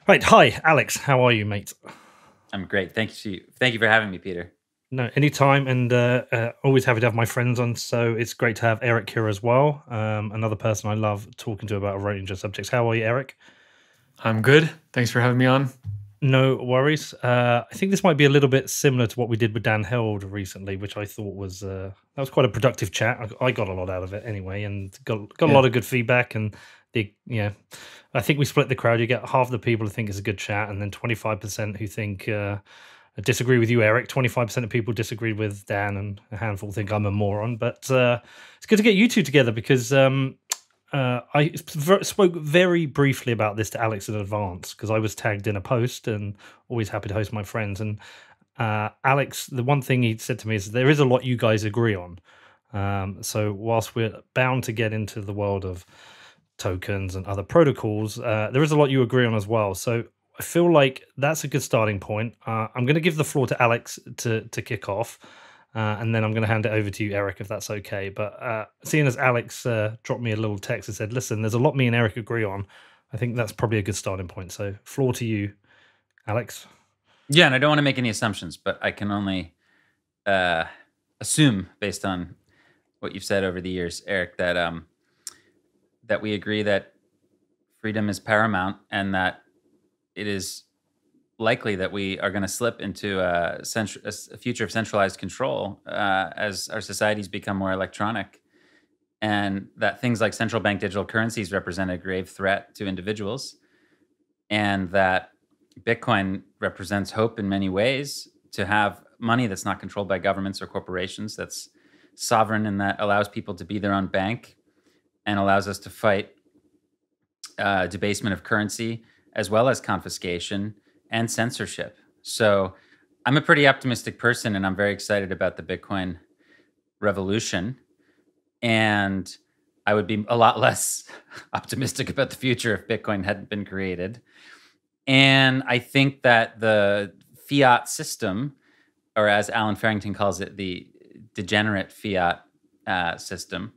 Right. Hi, Alex. How are you, mate? I'm great. Thank you for having me, Peter. No, anytime, and always happy to have my friends on. So it's great to have Erik here as well. Another person I love talking to about a range of subjects. How are you, Erik? I'm good. Thanks for having me on. No worries. I think this might be a little bit similar to what we did with Dan Held recently, which I thought was that was quite a productive chat. I got a lot out of it anyway, and got a Yeah. lot of good feedback. And I think we split the crowd. You get half the people who think it's a good chat, and then 25% who think disagree with you, Erik. 25% of people disagreed with Dan, and a handful think I'm a moron. But it's good to get you two together because spoke very briefly about this to Alex in advance because I was tagged in a post and always happy to host my friends. And Alex, the one thing he said to me is there is a lot you guys agree on. So whilst we're bound to get into the world of tokens and other protocols, there is a lot you agree on as well. So I feel like that's a good starting point. I'm going to give the floor to Alex to kick off. And then I'm going to hand it over to you, Erik, if that's okay. But seeing as Alex dropped me a little text and said, listen, there's a lot me and Erik agree on, I think that's probably a good starting point. So floor to you, Alex. Yeah, and I don't want to make any assumptions, but I can only assume, based on what you've said over the years, Erik, that we agree that freedom is paramount, and that it is likely that we are going to slip into a future of centralized control as our societies become more electronic, and that things like central bank digital currencies represent a grave threat to individuals, and that Bitcoin represents hope in many ways to have money that's not controlled by governments or corporations, that's sovereign and that allows people to be their own bank and allows us to fight debasement of currency as well as confiscation and censorship. So I'm a pretty optimistic person, and I'm very excited about the Bitcoin revolution. And I would be a lot less optimistic about the future if Bitcoin hadn't been created. And I think that the fiat system, or as Alan Farrington calls it, the degenerate fiat system,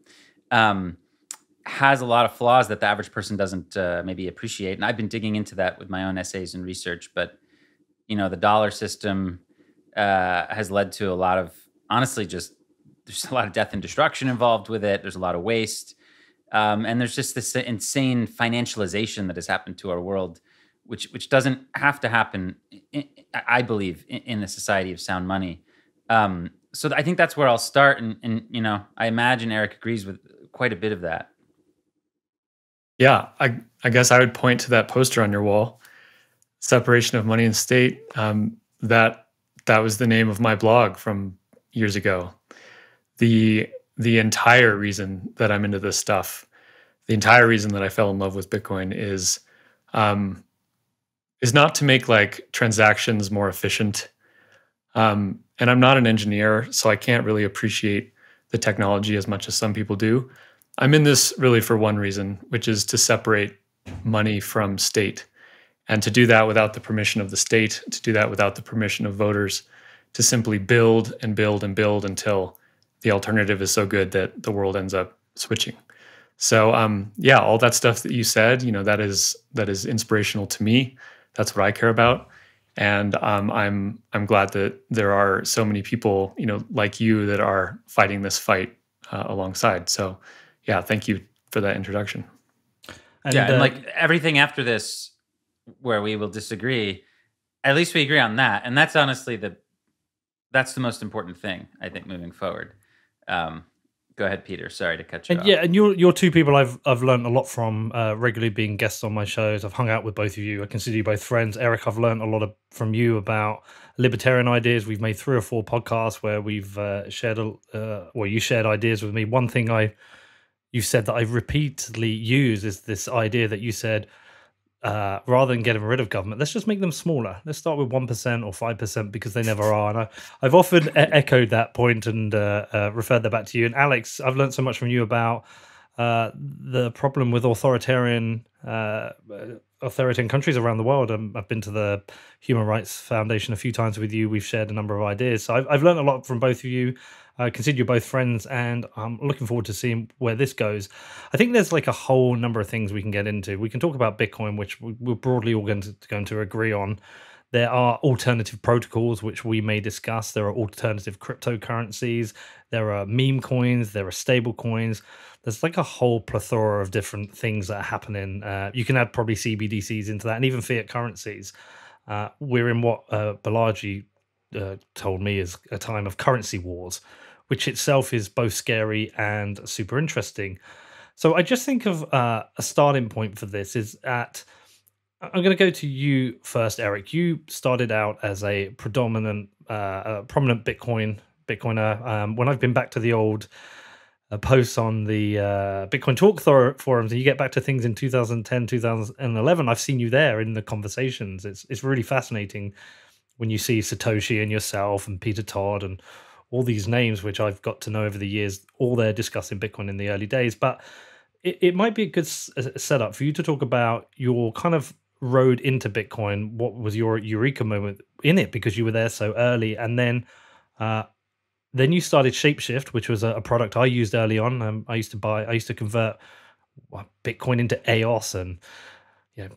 has a lot of flaws that the average person doesn't maybe appreciate. And I've been digging into that with my own essays and research. But, the dollar system has led to a lot of, honestly, there's a lot of death and destruction involved with it. There's a lot of waste. And there's just this insane financialization that has happened to our world, which doesn't have to happen, I believe, in a society of sound money. So I think that's where I'll start. And I imagine Erik agrees with quite a bit of that. Yeah, I guess I would point to that poster on your wall, Separation of Money and State. That was the name of my blog from years ago. The entire reason that I'm into this stuff, the entire reason that I fell in love with Bitcoin is not to make like transactions more efficient. And I'm not an engineer, so I can't really appreciate the technology as much as some people do. I'm in this really for one reason, which is to separate money from state, and to do that without the permission of the state, to do that without the permission of voters, to simply build and build and build until the alternative is so good that the world ends up switching. So yeah, all that stuff that you said, that is inspirational to me. That's what I care about. And I'm glad that there are so many people, like you, that are fighting this fight alongside. So yeah, thank you for that introduction. And like everything after this, where we will disagree, at least we agree on that. And that's honestly that's the most important thing, I think, moving forward. Go ahead, Peter. Sorry to cut you off. Yeah, and you're two people I've learned a lot from, regularly being guests on my shows. I've hung out with both of you. I consider you both friends. Erik, I've learned a lot from you about libertarian ideas. We've made 3 or 4 podcasts where we've shared, you shared ideas with me. One thing you said that I've repeatedly used is this idea that you said, rather than getting rid of government, let's just make them smaller. Let's start with 1% or 5% because they never are. And I've often echoed that point and referred that back to you. And Alex, I've learned so much from you about the problem with authoritarian countries around the world. I've been to the Human Rights Foundation a few times with you. We've shared a number of ideas. So I've learned a lot from both of you. I consider you both friends, and I'm looking forward to seeing where this goes. I think there's like a whole number of things we can get into. We can talk about Bitcoin, which we're broadly all going to agree on. There are alternative protocols which we may discuss. There are alternative cryptocurrencies. There are meme coins. There are stable coins. There's like a whole plethora of different things that are happening. You can add probably CBDCs into that, and even fiat currencies. We're in what Balaji told me is a time of currency wars, which itself is both scary and super interesting. So I just think of a starting point for this is that I'm going to go to you first, Erik. You started out as a prominent Bitcoiner. When I've been back to the old posts on the Bitcoin Talk forums, and you get back to things in 2010, 2011, I've seen you there in the conversations. It's really fascinating when you see Satoshi and yourself and Peter Todd and all these names, which I've got to know over the years, all there discussing Bitcoin in the early days. But it might be a good setup for you to talk about your kind of road into Bitcoin. What was your eureka moment in it, because you were there so early, and then you started Shapeshift, which was a product I used early on. I used to convert Bitcoin into EOS and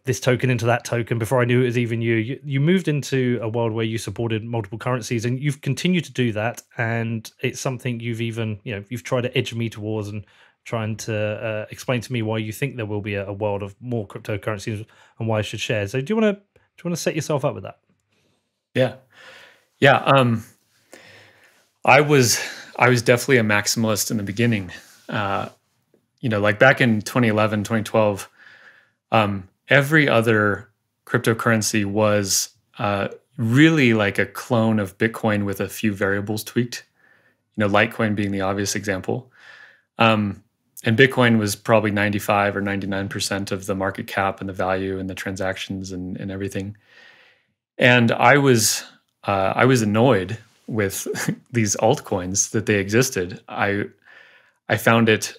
this token into that token before I knew it was even you. You moved into a world where you supported multiple currencies, and you've continued to do that. And it's something you've even you've tried to edge me towards and trying to explain to me why you think there will be a world of more cryptocurrencies and why I should share. So do you want to set yourself up with that? Yeah. I was definitely a maximalist in the beginning. Like back in 2011, 2012, every other cryptocurrency was really like a clone of Bitcoin with a few variables tweaked. Litecoin being the obvious example. And Bitcoin was probably 95 or 99% of the market cap and the value and the transactions and everything. And I was annoyed with these altcoins that they existed. I found it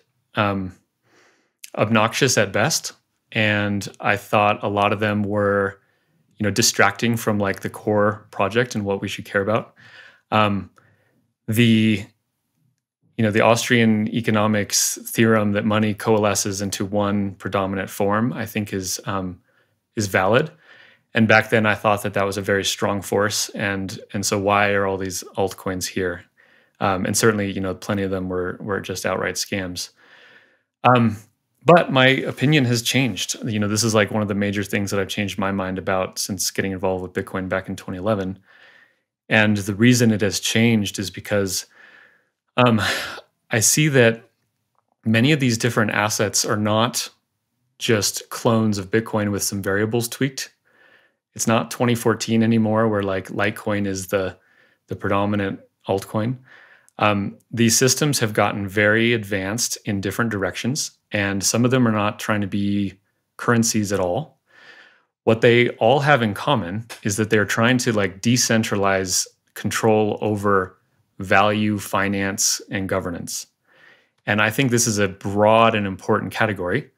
obnoxious at best, and I thought a lot of them were, distracting from like the core project and what we should care about. The Austrian economics theorem that money coalesces into one predominant form, I think is valid. And back then I thought that was a very strong force. And so why are all these altcoins here? And certainly, plenty of them were just outright scams. But my opinion has changed. This is like one of the major things that I've changed my mind about since getting involved with Bitcoin back in 2011. And the reason it has changed is because I see that many of these different assets are not just clones of Bitcoin with some variables tweaked. It's not 2014 anymore, where like Litecoin is the predominant altcoin. These systems have gotten very advanced in different directions, and some of them are not trying to be currencies at all. What they all have in common is that they're trying to like decentralize control over value, finance, and governance. And I think this is a broad and important category.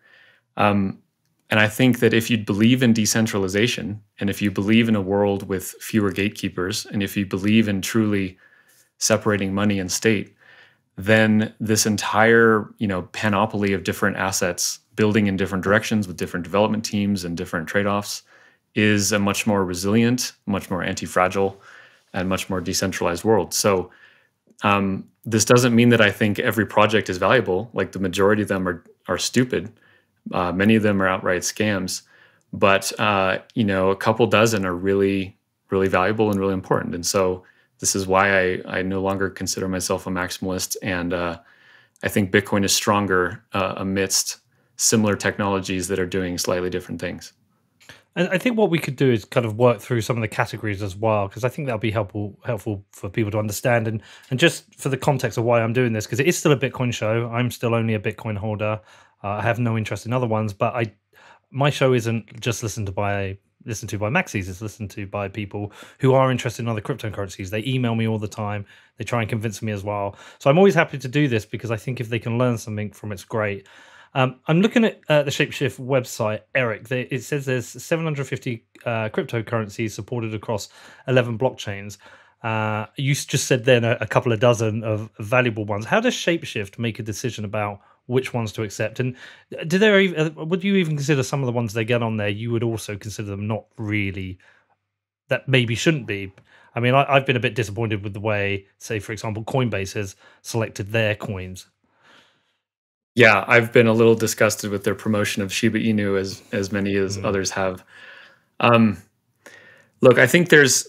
And I think that if you believe in decentralization, and if you believe in a world with fewer gatekeepers, and if you believe in truly separating money and state, then this entire, panoply of different assets building in different directions with different development teams and different trade-offs is a much more resilient, much more anti-fragile, and much more decentralized world. So this doesn't mean that I think every project is valuable. Like the majority of them are stupid. Many of them are outright scams, but a couple dozen are really, really valuable and really important. And so this is why I no longer consider myself a maximalist, and I think Bitcoin is stronger amidst similar technologies that are doing slightly different things. And I think what we could do is kind of work through some of the categories as well, because I think that'll be helpful for people to understand, and just for the context of why I'm doing this, because it is still a Bitcoin show. I'm still only a Bitcoin holder. I have no interest in other ones, but my show isn't just listened to by maxis. It's listened to by people who are interested in other cryptocurrencies. They email me all the time. They try and convince me as well. So I'm always happy to do this, because I think if they can learn something from it's great. I'm looking at the Shapeshift website, Erik. It says there's 750 cryptocurrencies supported across 11 blockchains. You just said then a couple of dozen of valuable ones. How does Shapeshift make a decision about which ones to accept? And would you even consider some of the ones they get on there? You would also consider them not really, that maybe shouldn't be. I mean, I've been a bit disappointed with the way, say, for example, Coinbase has selected their coins. Yeah, I've been a little disgusted with their promotion of Shiba Inu, as many as others have. Look, I think there's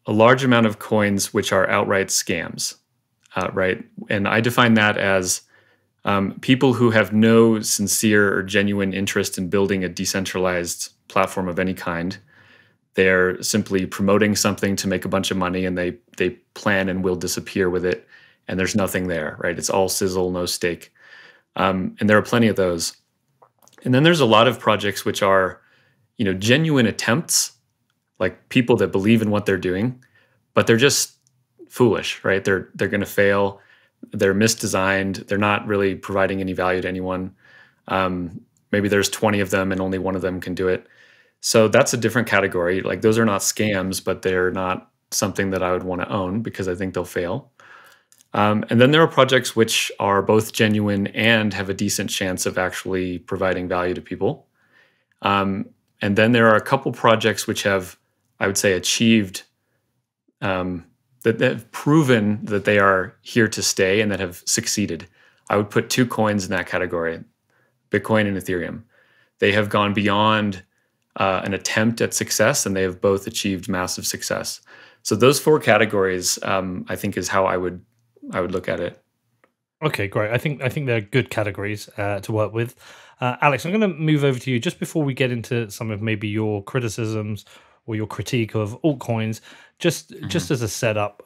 a large amount of coins which are outright scams, right? And I define that as people who have no sincere or genuine interest in building a decentralized platform of any kind. They're simply promoting something to make a bunch of money, and they plan and will disappear with it, and there's nothing there, right? It's all sizzle, no steak. And there are plenty of those. And then there's a lot of projects which are, genuine attempts, like people that believe in what they're doing, but they're just foolish, right? They're going to fail. They're misdesigned. They're not really providing any value to anyone. Maybe there's 20 of them and only one of them can do it. So that's a different category. Like, those are not scams, but they're not something that I would want to own because I think they'll fail. And then there are projects which are both genuine and have a decent chance of actually providing value to people. And then there are a couple projects which have, I would say, achieved, that have proven that they are here to stay and that have succeeded. I would put two coins in that category, Bitcoin and Ethereum. They have gone beyond an attempt at success, and they have both achieved massive success. So those four categories, I think, is how I would look at it. Okay, great. I think they're good categories to work with. Alex, I'm going to move over to you just before we get into some of maybe your criticisms or your critique of altcoins. Just as a setup,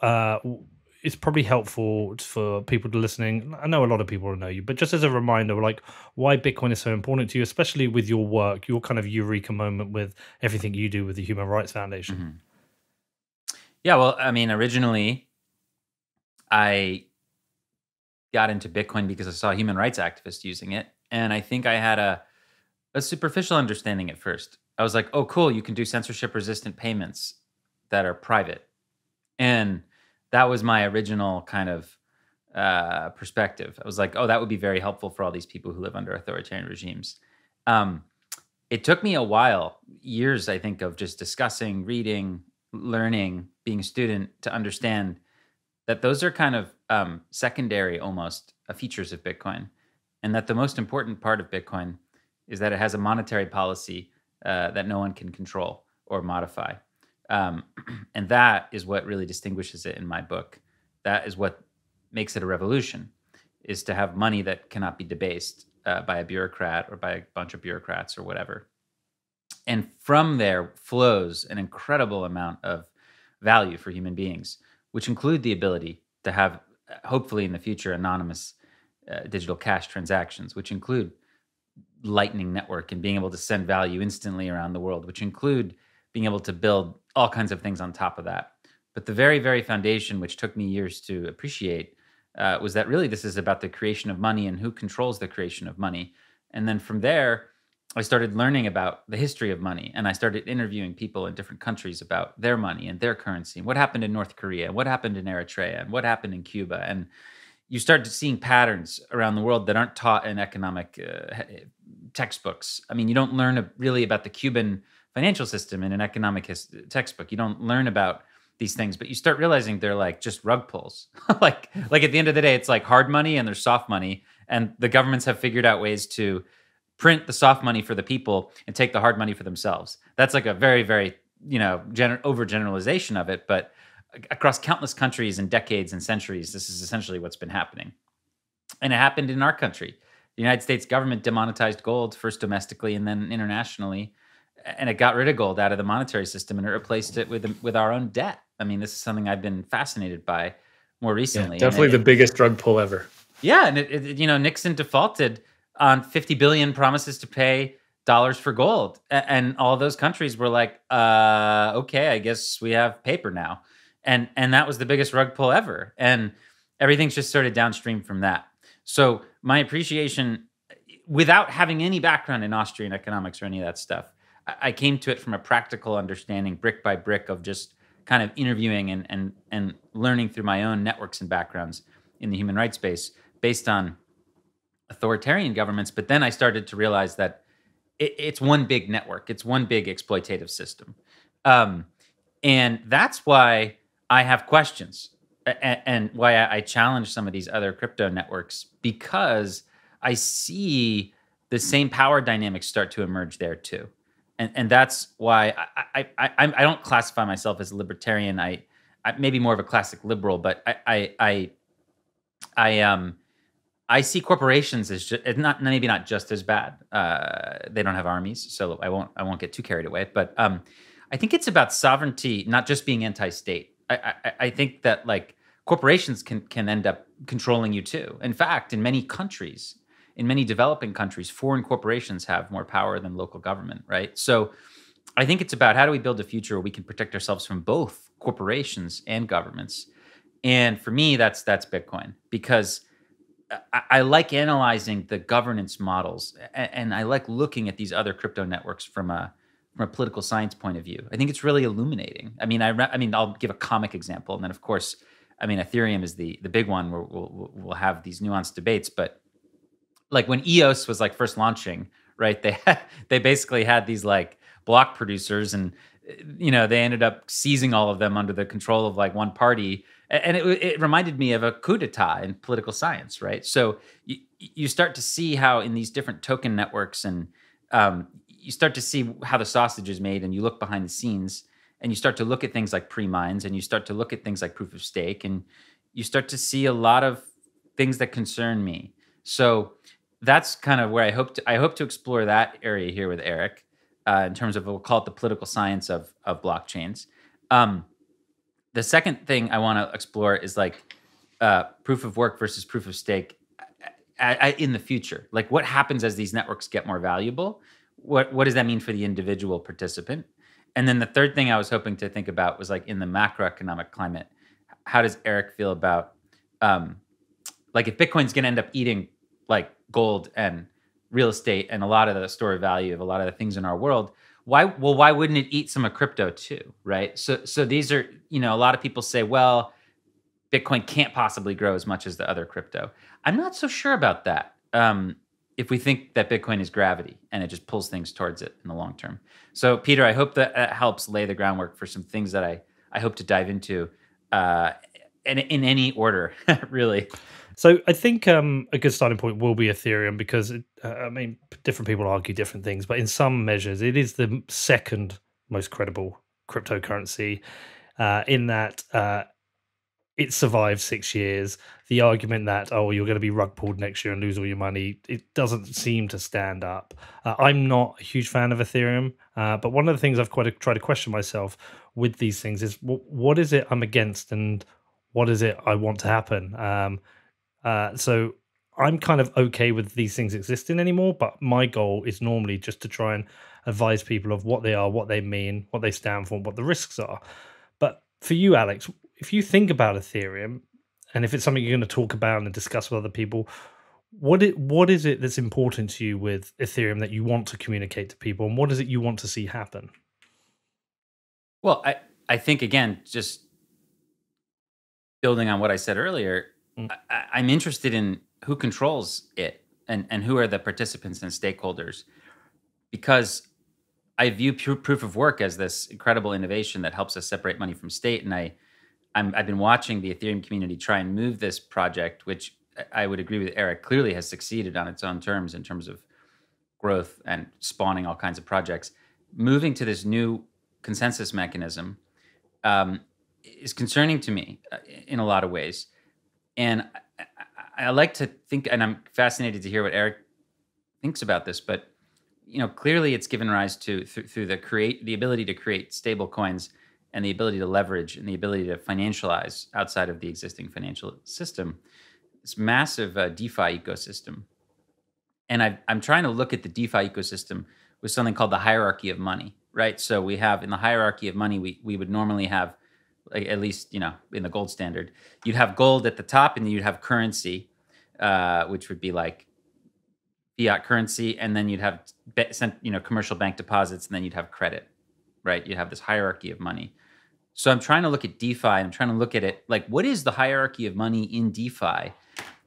it's probably helpful for people to listening. I know a lot of people know you, but just as a reminder, like, why Bitcoin is so important to you, especially with your work, your kind of eureka moment with everything you do with the Human Rights Foundation. Mm-hmm. Yeah, well, I mean, originally I got into Bitcoin because I saw human rights activists using it. And I think I had a superficial understanding at first. I was like, oh, cool, you can do censorship resistant payments that are private. And that was my original kind of perspective. I was like, oh, that would be very helpful for all these people who live under authoritarian regimes. It took me a while, years, I think, of just discussing, reading, learning, being a student, to understand that those are kind of secondary, almost, features of Bitcoin. And that the most important part of Bitcoin is that it has a monetary policy that no one can control or modify. And that is what really distinguishes it in my book. That is what makes it a revolution, is to have money that cannot be debased by a bureaucrat or by a bunch of bureaucrats or whatever. And from there flows an incredible amount of value for human beings, which include the ability to have, hopefully in the future, anonymous digital cash transactions, which include Lightning Network and being able to send value instantly around the world, which include being able to build all kinds of things on top of that. But the very, very foundation, which took me years to appreciate, was that really this is about the creation of money and who controls the creation of money. And then from there, I started learning about the history of money, and I started interviewing people in different countries about their money and their currency, and what happened in North Korea, and what happened in Eritrea, and what happened in Cuba. And you start seeing patterns around the world that aren't taught in economic textbooks. I mean, you don't learn really about the Cuban financial system in an economic textbook. You don't learn about these things, but you start realizing they're like just rug pulls. like at the end of the day, it's like hard money and there's soft money, and the governments have figured out ways to print the soft money for the people and take the hard money for themselves. That's like a very, very, overgeneralization of it, but across countless countries and decades and centuries, this is essentially what's been happening. And it happened in our country. The United States government demonetized gold, first domestically and then internationally, and it got rid of gold out of the monetary system, and it replaced it with our own debt. I mean, this is something I've been fascinated by more recently. Yeah, definitely the biggest drug pull ever. Yeah, and Nixon defaulted on 50 billion promises to pay dollars for gold, and all those countries were like, okay, I guess we have paper now, and that was the biggest rug pull ever, and everything's just sort of downstream from that. So my appreciation, without having any background in Austrian economics or any of that stuff, I came to it from a practical understanding, brick by brick, of just kind of interviewing and learning through my own networks and backgrounds in the human rights space based on authoritarian governments. But then I started to realize that it's one big network. It's one big exploitative system. And that's why I have questions and why I challenge some of these other crypto networks, because I see the same power dynamics start to emerge there too. And that's why I don't classify myself as a libertarian. I maybe more of a classic liberal, but I see corporations as maybe not just as bad. They don't have armies, so I won't get too carried away. But I think it's about sovereignty, not just being anti-state. I think that like corporations can end up controlling you too. In fact, in many countries, in many developing countries, foreign corporations have more power than local government, right? So I think it's about how do we build a future where we can protect ourselves from both corporations and governments. And for me, that's Bitcoin, because I like analyzing the governance models, and I like looking at these other crypto networks from a political science point of view. I think it's really illuminating. I mean, I'll give a comic example, and then of course, I mean, Ethereum is the big one where we'll have these nuanced debates. But like when EOS was like first launching, right? They basically had these like block producers, and they ended up seizing all of them under the control of like one party. And it reminded me of a coup d'etat in political science, right? So you start to see how in these different token networks, and you start to see how the sausage is made, and you look behind the scenes, and you start to look at things like pre-mines, and you start to look at things like proof of stake, and you start to see a lot of things that concern me. So that's kind of where I hope to explore that area here with Erik, in terms of, we'll call it the political science of blockchains. The second thing I want to explore is like proof of work versus proof of stake in the future. Like what happens as these networks get more valuable? What does that mean for the individual participant? And then the third thing I was hoping to think about was like in the macroeconomic climate, how does Erik feel about like if Bitcoin's going to end up eating like gold and real estate and a lot of the store of value of a lot of the things in our world? Why wouldn't it eat some of crypto too, right? So these are, a lot of people say, well, Bitcoin can't possibly grow as much as the other crypto. I'm not so sure about that. If we think that Bitcoin is gravity and it just pulls things towards it in the long term. So Peter, I hope that helps lay the groundwork for some things that I hope to dive into in any order, really. So I think a good starting point will be Ethereum, because different people argue different things, but in some measures, it is the second most credible cryptocurrency in that it survived 6 years. The argument that, you're going to be rug pulled next year and lose all your money, it doesn't seem to stand up. I'm not a huge fan of Ethereum, but one of the things I've tried to question myself with these things is what is it I'm against and what is it I want to happen? So I'm kind of okay with these things existing anymore, but my goal is normally just to try and advise people of what they are, what they mean, what they stand for, and what the risks are. But for you, Alex, if you think about Ethereum, and if it's something you're going to talk about and discuss with other people, what is it that's important to you with Ethereum that you want to communicate to people, and what is it you want to see happen? Well, I think, again, just building on what I said earlier, I'm interested in who controls it and who are the participants and stakeholders, because I view proof of work as this incredible innovation that helps us separate money from state. And I've been watching the Ethereum community try and move this project, which I would agree with Erik, clearly has succeeded on its own terms in terms of growth and spawning all kinds of projects. Moving to this new consensus mechanism is concerning to me in a lot of ways. And I like to think, and I'm fascinated to hear what Erik thinks about this, but clearly it's given rise to through the ability to create stable coins and the ability to leverage and the ability to financialize outside of the existing financial system, this massive DeFi ecosystem. And I'm trying to look at the DeFi ecosystem with something called the hierarchy of money, right? So we have in the hierarchy of money, we would normally have, like, at least, in the gold standard, you'd have gold at the top, and then you'd have currency, which would be like fiat currency, and then you'd have commercial bank deposits, and then you'd have credit, right? You'd have this hierarchy of money. So I'm trying to look at DeFi. I'm trying to look at it like, what is the hierarchy of money in DeFi,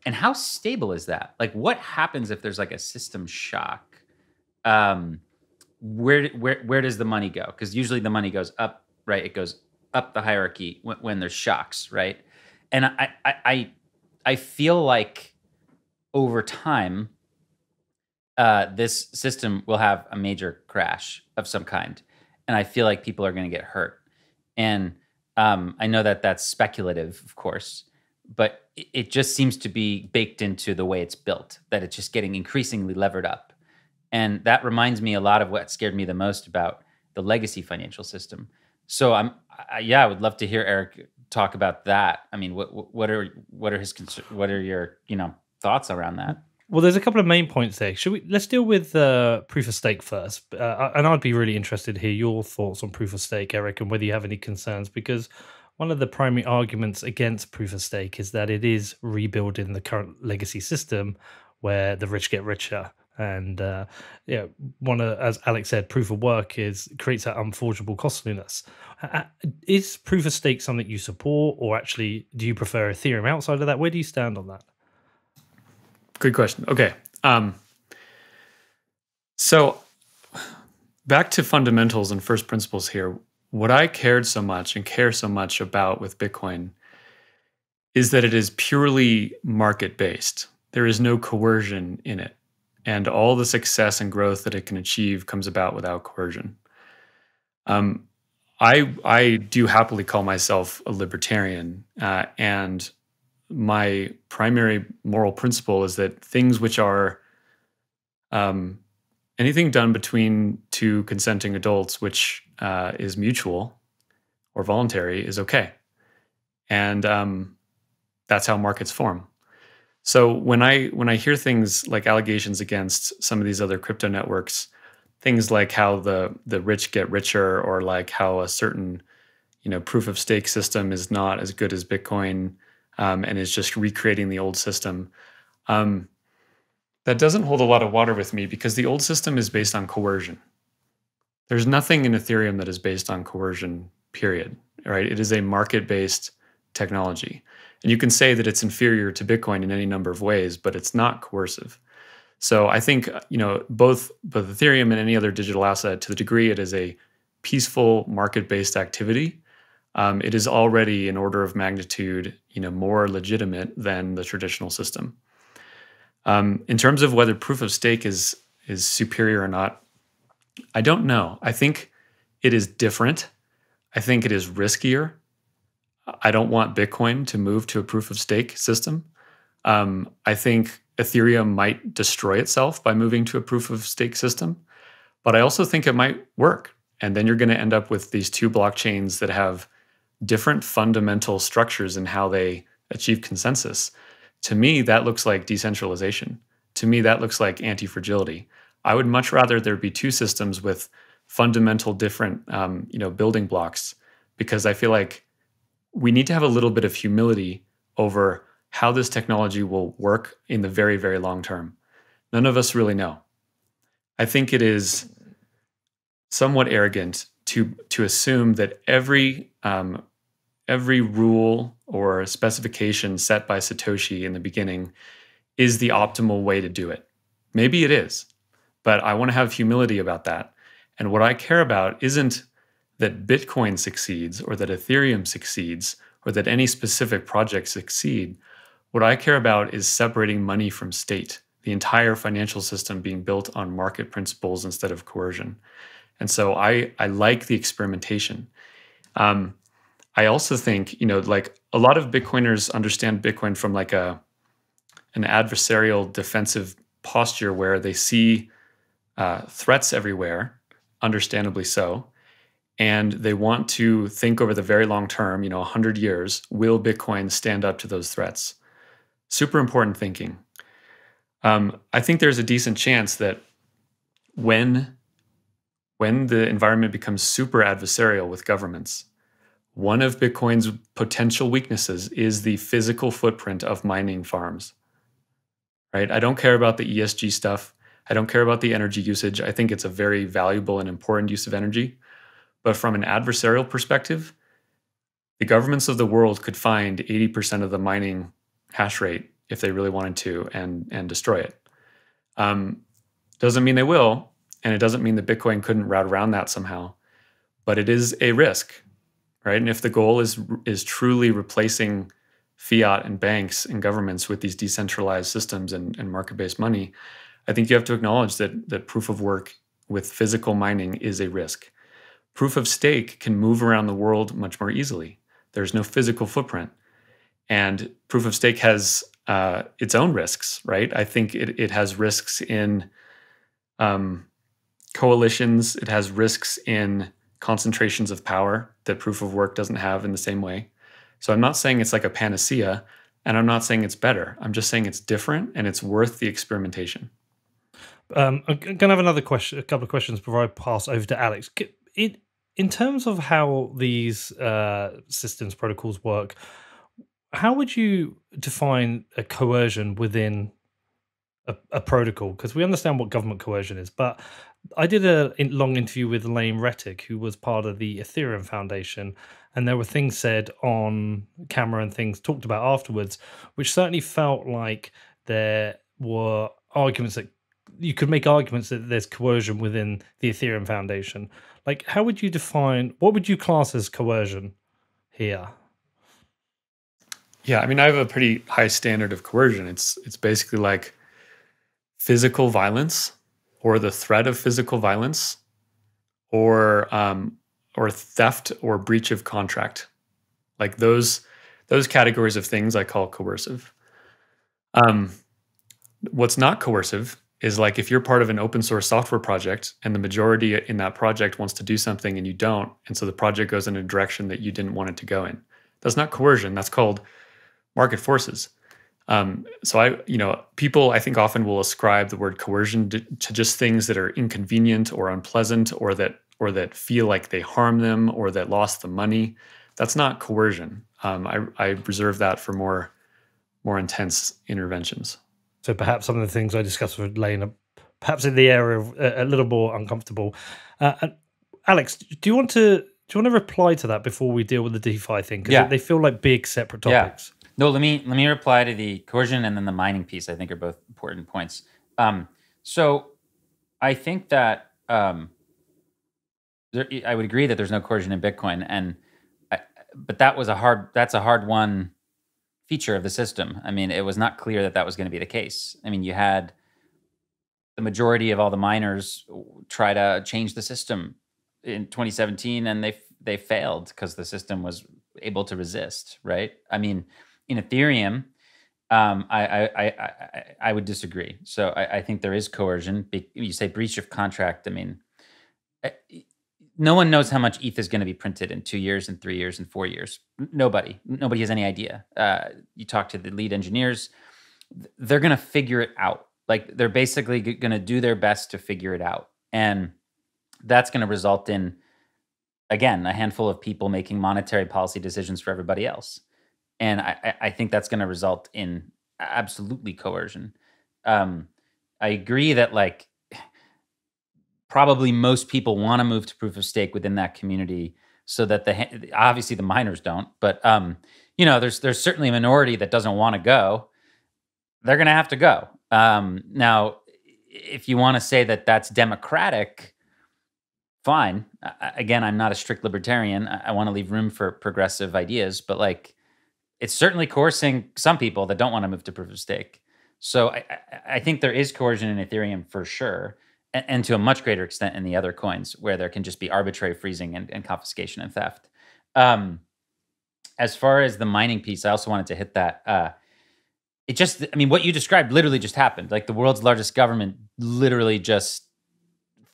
and how stable is that? Like, what happens if there's like a system shock? Where does the money go? Because usually the money goes up, right? It goes up the hierarchy when there's shocks, right? And I feel like over time, this system will have a major crash of some kind, and I feel like people are going to get hurt. And I know that that's speculative, of course, but it just seems to be baked into the way it's built, that it's just getting increasingly levered up. And that reminds me a lot of what scared me the most about the legacy financial system. So I would love to hear Erik talk about that. I mean, what are your thoughts around that? Well, there's a couple of main points there. Let's deal with proof of stake first, and I'd be really interested to hear your thoughts on proof of stake, Erik, and whether you have any concerns, because one of the primary arguments against proof of stake is that it is rebuilding the current legacy system where the rich get richer. And as Alex said, proof of work creates that unforgeable costliness. Is proof of stake something you support, or actually do you prefer Ethereum outside of that? Where do you stand on that? Good question. Okay. So back to fundamentals and first principles here. What I cared so much and care so much about with Bitcoin is that it is purely market-based. There is no coercion in it. And all the success and growth that it can achieve comes about without coercion. I do happily call myself a libertarian, and my primary moral principle is that things which are anything done between two consenting adults, which is mutual or voluntary, is okay. And that's how markets form. So when I hear things like allegations against some of these other crypto networks, things like how the rich get richer, or like how a certain proof of stake system is not as good as Bitcoin, and is just recreating the old system, that doesn't hold a lot of water with me, because the old system is based on coercion. There's nothing in Ethereum that is based on coercion, period. Right? It is a market-based technology. And you can say that it's inferior to Bitcoin in any number of ways, but it's not coercive. So I think both Ethereum and any other digital asset, to the degree it is a peaceful market-based activity, it is already an order of magnitude more legitimate than the traditional system. In terms of whether proof of stake is superior or not, I don't know. I think it is different. I think it is riskier. I don't want Bitcoin to move to a proof of stake system. I think Ethereum might destroy itself by moving to a proof of stake system, but I also think it might work. And then you're going to end up with these two blockchains that have different fundamental structures in how they achieve consensus. To me, that looks like decentralization. To me, that looks like anti-fragility. I would much rather there be two systems with fundamental different building blocks, because I feel like we need to have a little bit of humility over how this technology will work in the very, very long term. None of us really know. I think it is somewhat arrogant to assume that every rule or specification set by Satoshi in the beginning is the optimal way to do it. Maybe it is, but I want to have humility about that. And what I care about isn't that Bitcoin succeeds, or that Ethereum succeeds, or that any specific project succeed. What I care about is separating money from state, the entire financial system being built on market principles instead of coercion. And so I like the experimentation. I also think, like a lot of Bitcoiners understand Bitcoin from like an adversarial defensive posture, where they see threats everywhere, understandably so. And they want to think over the very long term, 100 years, will Bitcoin stand up to those threats? Super important thinking. I think there's a decent chance that when the environment becomes super adversarial with governments, one of Bitcoin's potential weaknesses is the physical footprint of mining farms. Right? I don't care about the ESG stuff. I don't care about the energy usage. I think it's a very valuable and important use of energy. But from an adversarial perspective, The governments of the world could find 80% of the mining hash rate if they really wanted to and destroy it. Doesn't mean they will, and it doesn't mean that Bitcoin couldn't route around that somehow, but it is a risk, right? And if the goal is truly replacing fiat and banks and governments with these decentralized systems and market-based money, I think you have to acknowledge that proof of work with physical mining is a risk. Proof of stake can move around the world much more easily. There's no physical footprint. And proof of stake has its own risks, right? I think it has risks in coalitions. It has risks in concentrations of power that proof of work doesn't have in the same way. So I'm not saying it's like a panacea, and I'm not saying it's better. I'm just saying it's different and it's worth the experimentation. I'm going to have a couple of questions before I pass over to Alex. In terms of how these systems, protocols work, how would you define a coercion within a protocol? Because we understand what government coercion is, but I did a long interview with Lane Rettig, who was part of the Ethereum Foundation, and there were things said on camera and things talked about afterwards, which certainly felt like there were arguments that you could make arguments that there's coercion within the Ethereum Foundation. Like, how would you define, what would you class as coercion here? Yeah, I mean, I have a pretty high standard of coercion. It's basically like physical violence or the threat of physical violence or theft or breach of contract. Like those categories of things I call coercive. What's not coercive is like if you're part of an open source software project and the majority in that project wants to do something and you don't, and so the project goes in a direction that you didn't want it to go in. That's not coercion. That's called market forces. So people I think often will ascribe the word coercion to just things that are inconvenient or unpleasant or that feel like they harm them or that lost them money. That's not coercion. I reserve that for more intense interventions. So perhaps some of the things I discussed with Lane are perhaps in the area of a little more uncomfortable. Alex, do you want to reply to that before we deal with the DeFi thing? Because they feel like big separate topics. Yeah. No, let me reply to the coercion and then the mining piece. I think are both important points. So I think that I would agree that there's no coercion in Bitcoin, but that's a hard won feature of the system. I mean, it was not clear that was going to be the case. I mean, you had the majority of all the miners try to change the system in 2017, and they failed because the system was able to resist. Right? I mean, in Ethereum, I would disagree. So I think there is coercion. You say breach of contract. I mean, no one knows how much ETH is going to be printed in 2 years and 3 years and 4 years. Nobody has any idea. You talk to the lead engineers, they're going to figure it out. Like they're basically going to do their best to figure it out. And that's going to result in, again, a handful of people making monetary policy decisions for everybody else. And I think that's going to result in absolutely coercion. I agree that like probably most people want to move to proof of stake within that community, so that obviously the miners don't. But there's certainly a minority that doesn't want to go. They're going to have to go. Now, if you want to say that that's democratic, fine. Again, I'm not a strict libertarian. I want to leave room for progressive ideas, but like, it's certainly coercing some people that don't want to move to proof of stake. So I think there is coercion in Ethereum for sure, and to a much greater extent in the other coins where there can just be arbitrary freezing and confiscation and theft. As far as the mining piece, I also wanted to hit that. What you described literally just happened. Like the world's largest government literally just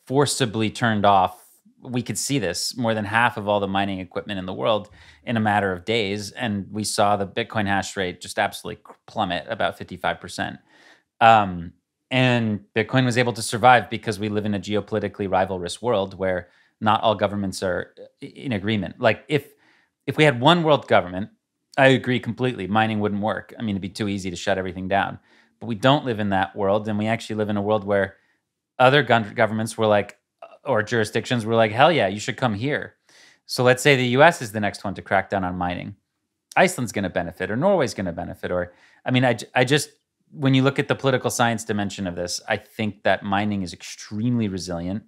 forcibly turned off. We could see this, more than half of all the mining equipment in the world in a matter of days. And we saw the Bitcoin hash rate just absolutely plummet about 55%. And Bitcoin was able to survive because we live in a geopolitically rivalrous world where not all governments are in agreement. Like if we had one world government, I agree completely, mining wouldn't work. I mean, it'd be too easy to shut everything down. But we don't live in that world. And we actually live in a world where other governments were like, or jurisdictions were like, hell yeah, you should come here. So let's say the US is the next one to crack down on mining. Iceland's going to benefit, or Norway's going to benefit, or I mean, I just, when you look at the political science dimension of this, I think that mining is extremely resilient,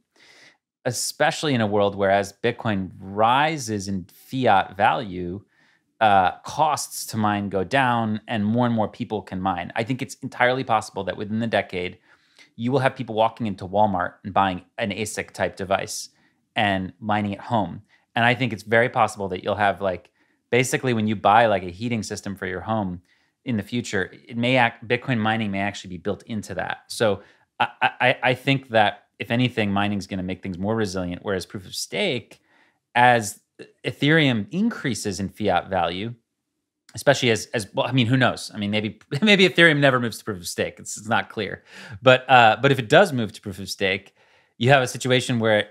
especially in a world where as Bitcoin rises in fiat value, costs to mine go down and more people can mine. I think it's entirely possible that within the decade, you will have people walking into Walmart and buying an ASIC type device and mining at home. And I think it's very possible that you'll have like, basically when you buy like a heating system for your home in the future, Bitcoin mining may actually be built into that. So I think that if anything, mining is going to make things more resilient, whereas proof of stake, as Ethereum increases in fiat value, especially as well, I mean, who knows? I mean, maybe Ethereum never moves to proof of stake. It's not clear. But if it does move to proof of stake, you have a situation where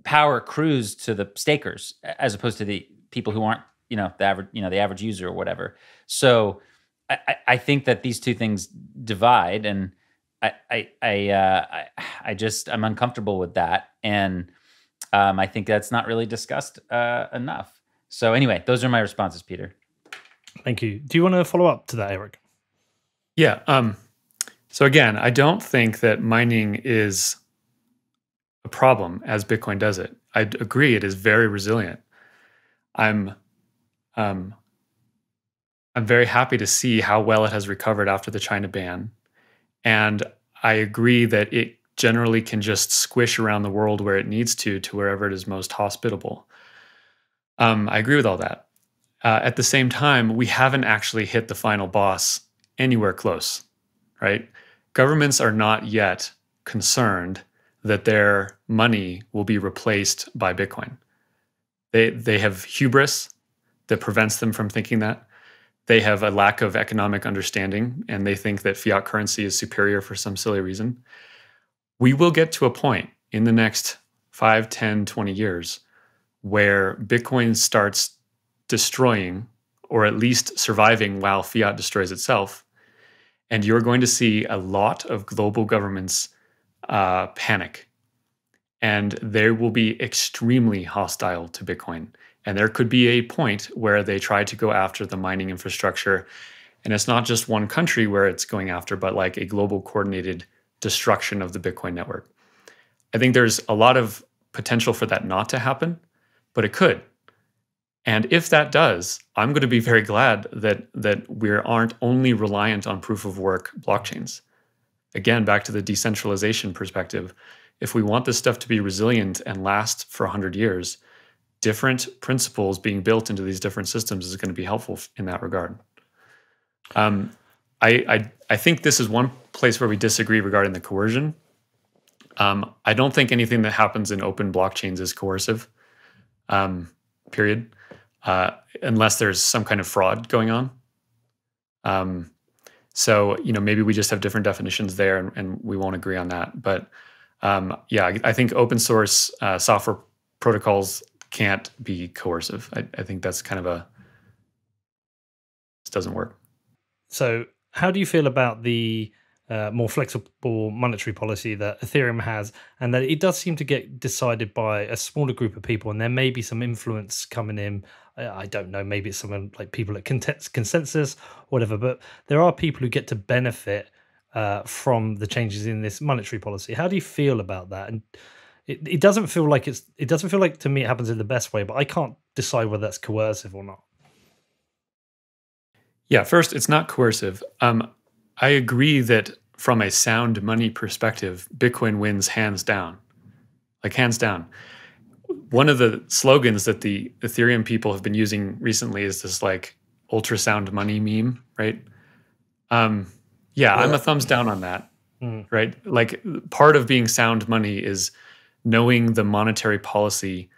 power accrues to the stakers as opposed to the people who aren't, the average user or whatever. So I think that these two things divide, and I'm uncomfortable with that, and I think that's not really discussed enough. So anyway, those are my responses, Peter. Thank you. Do you want to follow up to that, Erik? Yeah. So again, I don't think that mining is a problem as Bitcoin does it. I agree it is very resilient. I'm very happy to see how well it has recovered after the China ban. And I agree that it generally can just squish around the world where it needs to wherever it is most hospitable. I agree with all that. At the same time, we haven't actually hit the final boss anywhere close, right? Governments are not yet concerned that their money will be replaced by Bitcoin. They have hubris that prevents them from thinking that. They have a lack of economic understanding, and they think that fiat currency is superior for some silly reason. We will get to a point in the next 5, 10, 20 years where Bitcoin starts destroying, or at least surviving while fiat destroys itself. And you're going to see a lot of global governments panic. And they will be extremely hostile to Bitcoin. And there could be a point where they try to go after the mining infrastructure. And it's not just one country where it's going after, but like a global coordinated destruction of the Bitcoin network. I think there's a lot of potential for that not to happen, but it could. And if that does, I'm going to be very glad that we aren't only reliant on proof of work blockchains. Again, back to the decentralization perspective, if we want this stuff to be resilient and last for 100 years, different principles being built into these different systems is going to be helpful in that regard. I think this is one place where we disagree regarding the coercion. I don't think anything that happens in open blockchains is coercive, period, unless there's some kind of fraud going on. So, maybe we just have different definitions there, and we won't agree on that. But yeah, I think open source software protocols can't be coercive. I think that's kind of this doesn't work. So how do you feel about the more flexible monetary policy that Ethereum has, and that it does seem to get decided by a smaller group of people, and there may be some influence coming in? I don't know, maybe it's someone like people at Consensus or whatever, but there are people who get to benefit from the changes in this monetary policy. How do you feel about that? And it doesn't feel like to me it happens in the best way, but I can't decide whether that's coercive or not. Yeah, first, it's not coercive. I agree that from a sound money perspective, Bitcoin wins hands down. Like hands down. One of the slogans that the Ethereum people have been using recently is this like ultrasound money meme, right? Yeah, I'm a thumbs down on that, right? Like part of being sound money is knowing the monetary policy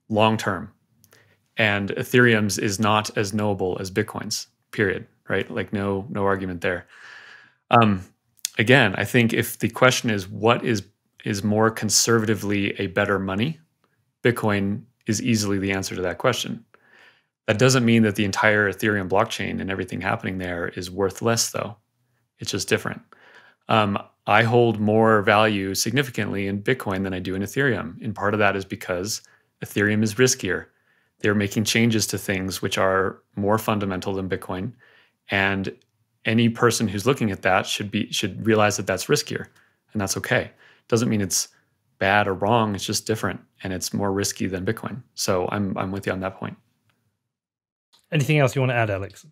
long term. And Ethereum's is not as knowable as Bitcoin's, period, right? Like no argument there. Again, I think if the question is what is more conservatively a better money, Bitcoin is easily the answer to that question. That doesn't mean that the entire Ethereum blockchain and everything happening there is worth less, though. It's just different. I hold more value significantly in Bitcoin than I do in Ethereum. And part of that is because Ethereum is riskier. They're making changes to things which are more fundamental than Bitcoin. And any person who's looking at that should realize that that's riskier, and that's okay. Doesn't mean it's bad or wrong. It's just different, and it's more risky than Bitcoin. So I'm with you on that point. Anything else you want to add, Alex?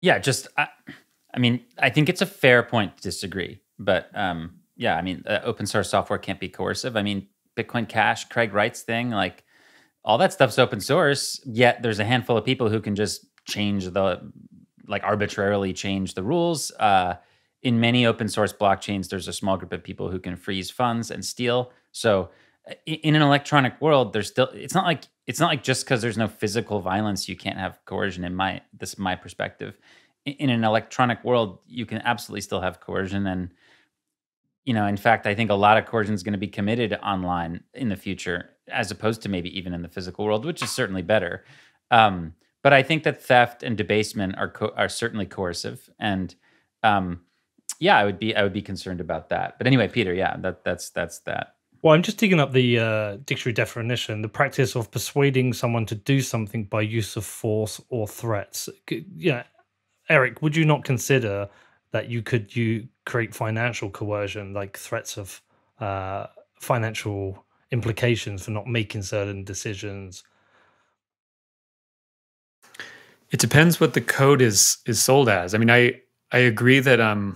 Yeah, just I mean, I think it's a fair point to disagree, but yeah, I mean, open source software can't be coercive. I mean, Bitcoin Cash, Craig Wright's thing, like all that stuff's open source. Yet there's a handful of people who can just arbitrarily change the rules. In many open source blockchains, there's a small group of people who can freeze funds and steal. So in an electronic world, there's still, it's not like just because there's no physical violence, you can't have coercion. This is my perspective. In an electronic world, you can absolutely still have coercion. And, in fact, I think a lot of coercion is going to be committed online in the future, as opposed to maybe even in the physical world, which is certainly better. But I think that theft and debasement are certainly coercive. And yeah, I would be concerned about that. But anyway, Peter, yeah, that's that. Well, I'm just digging up the dictionary definition: the practice of persuading someone to do something by use of force or threats. Erik, would you not consider that you create financial coercion, like threats of financial implications for not making certain decisions? It depends what the code is sold as. I mean, I agree that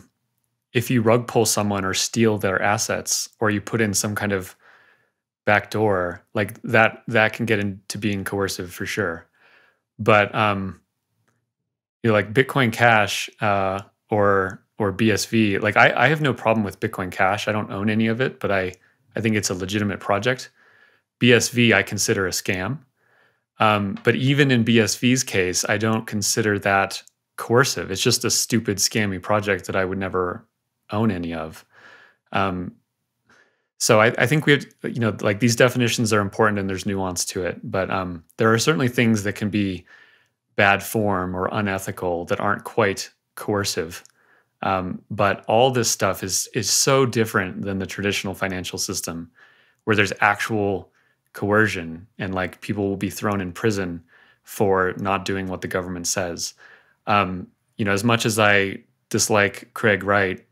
if you rug pull someone or steal their assets, or you put in some kind of backdoor, like that can get into being coercive for sure. But like Bitcoin Cash or BSV, like I have no problem with Bitcoin Cash. I don't own any of it, but I think it's a legitimate project. BSV I consider a scam. But even in BSV's case, I don't consider that coercive. It's just a stupid, scammy project that I would never own any of. So I think we have, like these definitions are important and there's nuance to it. But there are certainly things that can be bad form or unethical that aren't quite coercive. But all this stuff is so different than the traditional financial system, where there's actual coercion and like people will be thrown in prison for not doing what the government says. As much as I dislike Craig Wright,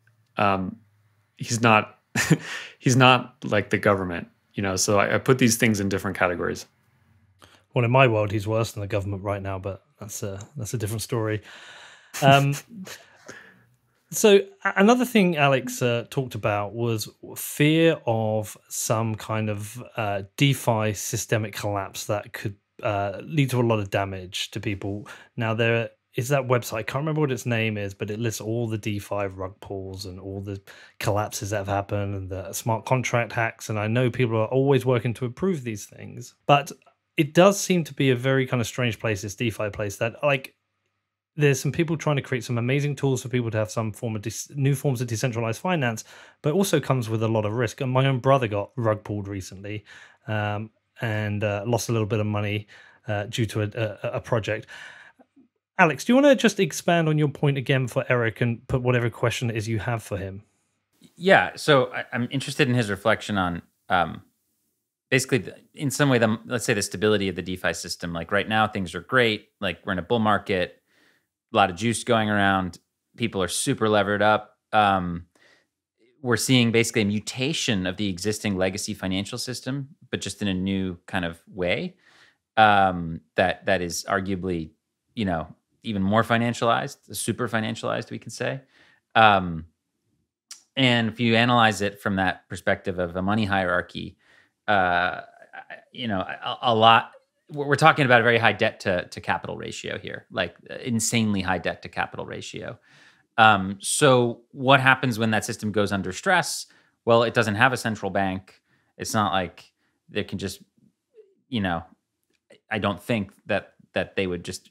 he's not he's not like the government, so I put these things in different categories. Well, in my world, he's worse than the government right now, but that's a different story. So another thing Alex talked about was fear of some kind of DeFi systemic collapse that could lead to a lot of damage to people. Now, there is that website, I can't remember what its name is, but it lists all the DeFi rug pulls and all the collapses that have happened and the smart contract hacks. And I know people are always working to improve these things, but it does seem to be a very kind of strange place, this DeFi place, that like there's some people trying to create some amazing tools for people to have some form of new forms of decentralized finance, but it also comes with a lot of risk. And my own brother got rug pulled recently and lost a little bit of money due to a project. Alex, do you want to just expand on your point again for Erik and put whatever question it is you have for him? Yeah, so I'm interested in his reflection on basically, in some way, let's say the stability of the DeFi system. Like right now, things are great. Like we're in a bull market, a lot of juice going around. People are super levered up. We're seeing basically a mutation of the existing legacy financial system, but just in a new kind of way that is arguably, even more financialized, super financialized, we can say. And if you analyze it from that perspective of a money hierarchy, a lot, we're talking about a very high debt to capital ratio here, like insanely high debt to capital ratio. So what happens when that system goes under stress? Well, it doesn't have a central bank. It's not like they can just, I don't think that they would just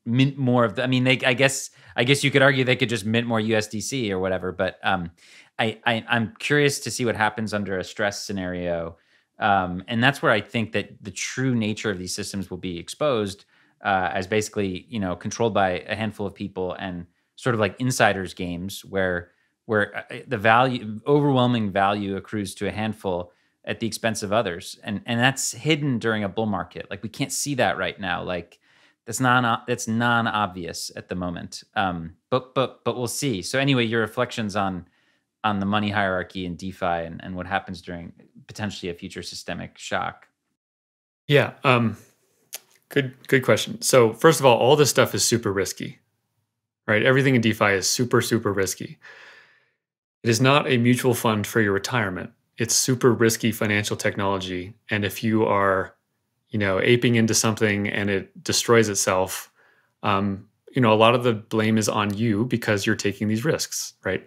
mint more of the, I mean, I guess you could argue they could just mint more USDC or whatever, but I'm curious to see what happens under a stress scenario. And that's where I think that the true nature of these systems will be exposed as basically, controlled by a handful of people and sort of like insiders games where the overwhelming value accrues to a handful at the expense of others, and that's hidden during a bull market. Like we can't see that right now. Like that's non-obvious at the moment. But we'll see. So anyway, your reflections on the money hierarchy in DeFi and what happens during potentially a future systemic shock. Yeah. Good question. So first of all this stuff is super risky, right? Everything in DeFi is super, super risky. It is not a mutual fund for your retirement. It's super risky financial technology. And if you are, aping into something and it destroys itself, a lot of the blame is on you because you're taking these risks, right?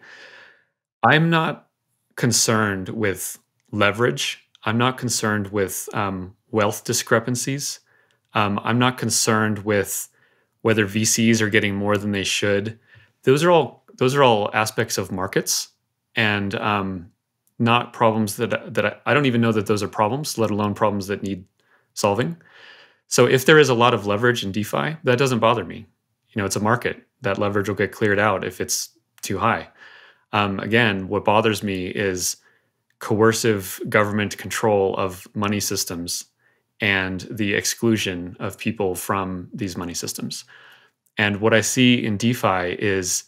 I'm not concerned with leverage. I'm not concerned with wealth discrepancies. I'm not concerned with whether VCs are getting more than they should. Those are all aspects of markets, and not problems that I don't even know that those are problems, let alone problems that need solving. So if there is a lot of leverage in DeFi, that doesn't bother me. It's a market. That leverage will get cleared out if it's too high. Again, what bothers me is coercive government control of money systems and the exclusion of people from these money systems. And what I see in DeFi is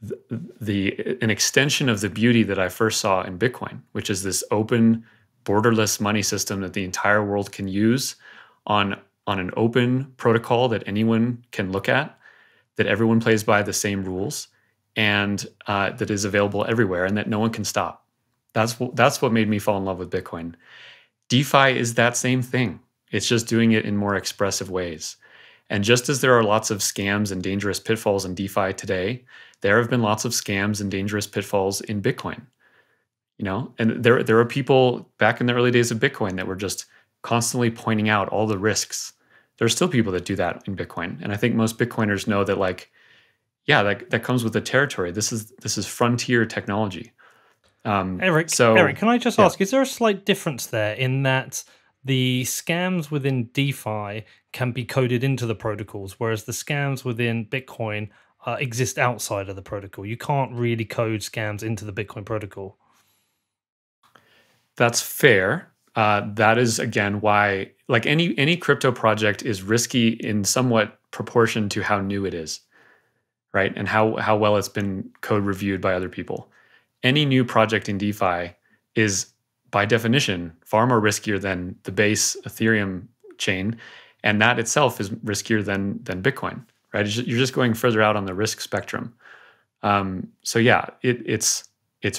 an extension of the beauty that I first saw in Bitcoin, which is this open, borderless money system that the entire world can use on an open protocol that anyone can look at, that everyone plays by the same rules, and that is available everywhere, and that no one can stop. That's what made me fall in love with Bitcoin. DeFi is that same thing. It's just doing it in more expressive ways. And just as there are lots of scams and dangerous pitfalls in DeFi today, there have been lots of scams and dangerous pitfalls in Bitcoin. And there are people back in the early days of Bitcoin that were just constantly pointing out all the risks. There are still people that do that in Bitcoin. And I think most Bitcoiners know that, that comes with the territory. This is frontier technology. Erik, can I just ask, is there a slight difference there in that the scams within DeFi can be coded into the protocols, whereas the scams within Bitcoin exist outside of the protocol? You can't really code scams into the Bitcoin protocol. That's fair. That is, again, why any crypto project is risky in somewhat proportion to how new it is, right? And how well it's been code reviewed by other people. Any new project in DeFi is, by definition, far more riskier than the base Ethereum chain, and that itself is riskier than Bitcoin, right? You're just going further out on the risk spectrum. So yeah, it's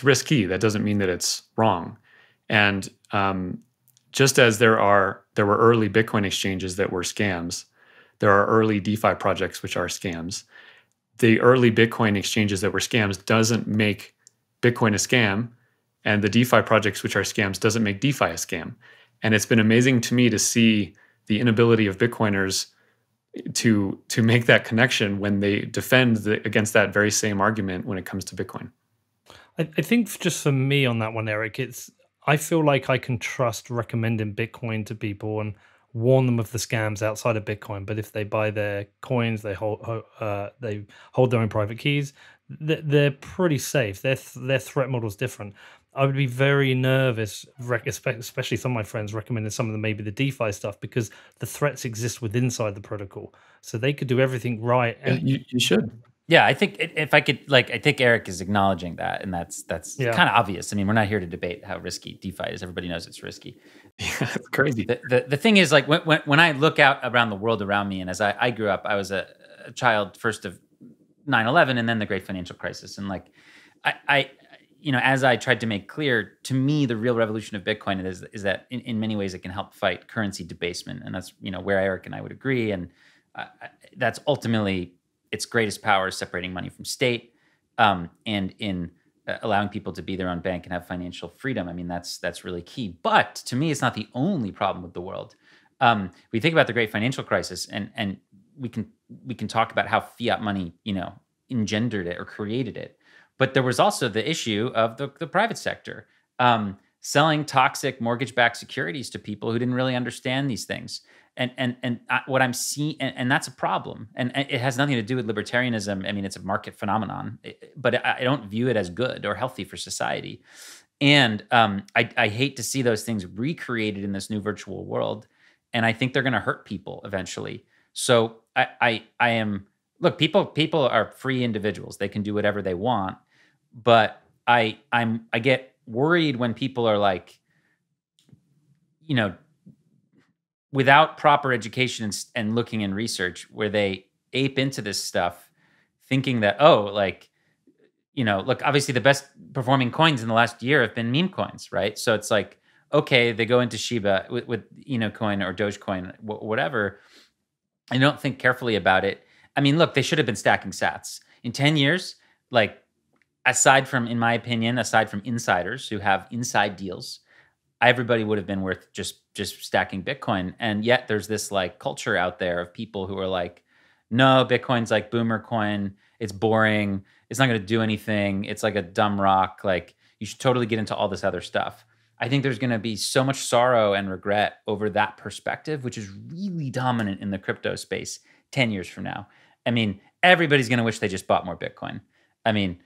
risky. That doesn't mean that it's wrong. And just as there were early Bitcoin exchanges that were scams, there are early DeFi projects which are scams. The early Bitcoin exchanges that were scams doesn't make Bitcoin a scam, and the DeFi projects which are scams doesn't make DeFi a scam. And it's been amazing to me to see the inability of Bitcoiners to make that connection when they defend against that very same argument when it comes to Bitcoin. I think just for me on that one, Erik, I feel like I can trust recommending Bitcoin to people and warn them of the scams outside of Bitcoin. But if they buy their coins, they hold their own private keys, they're pretty safe. Their threat model is different. I would be very nervous, especially some of my friends recommending some of them, maybe the DeFi stuff, because the threats exist within inside the protocol. So they could do everything right. And you should. Yeah, I think if I could, I think Erik is acknowledging that, and that's kind of obvious. I mean, we're not here to debate how risky DeFi is. Everybody knows it's risky. Yeah, it's crazy. The thing is, when I look out around the world around me, and as I grew up, I was a child first of 9/11 and then the Great Financial Crisis, and I as I tried to make clear, to me, the real revolution of Bitcoin is that in many ways it can help fight currency debasement, and that's where Erik and I would agree, and that's ultimately its greatest power is separating money from state, and in allowing people to be their own bank and have financial freedom. I mean, that's really key. But to me, it's not the only problem with the world. We think about the Great Financial Crisis, and we can talk about how fiat money, engendered it or created it. But there was also the issue of the private sector selling toxic mortgage-backed securities to people who didn't really understand these things. And what I'm seeing, and that's a problem. And it has nothing to do with libertarianism. I mean, it's a market phenomenon, but I don't view it as good or healthy for society. And I hate to see those things recreated in this new virtual world. And I think they're going to hurt people eventually. So I am, look, people are free individuals. They can do whatever they want. But I get worried when people are like, you know, without proper education and looking in research, where they ape into this stuff, thinking that, oh, like, you know, look, obviously the best performing coins in the last year have been meme coins, right? So it's like, okay, they go into Shiba with coin or Dogecoin, whatever, and don't think carefully about it. I mean, look, they should have been stacking sats. In 10 years, like, aside from, in my opinion, aside from insiders who have inside deals, everybody would have been worth just stacking Bitcoin. And yet there's this like culture out there of people who are like, no, Bitcoin's like boomer coin. It's boring. It's not going to do anything. It's like a dumb rock. Like, you should totally get into all this other stuff. I think there's going to be so much sorrow and regret over that perspective, which is really dominant in the crypto space 10 years from now. I mean, everybody's going to wish they just bought more Bitcoin. I mean,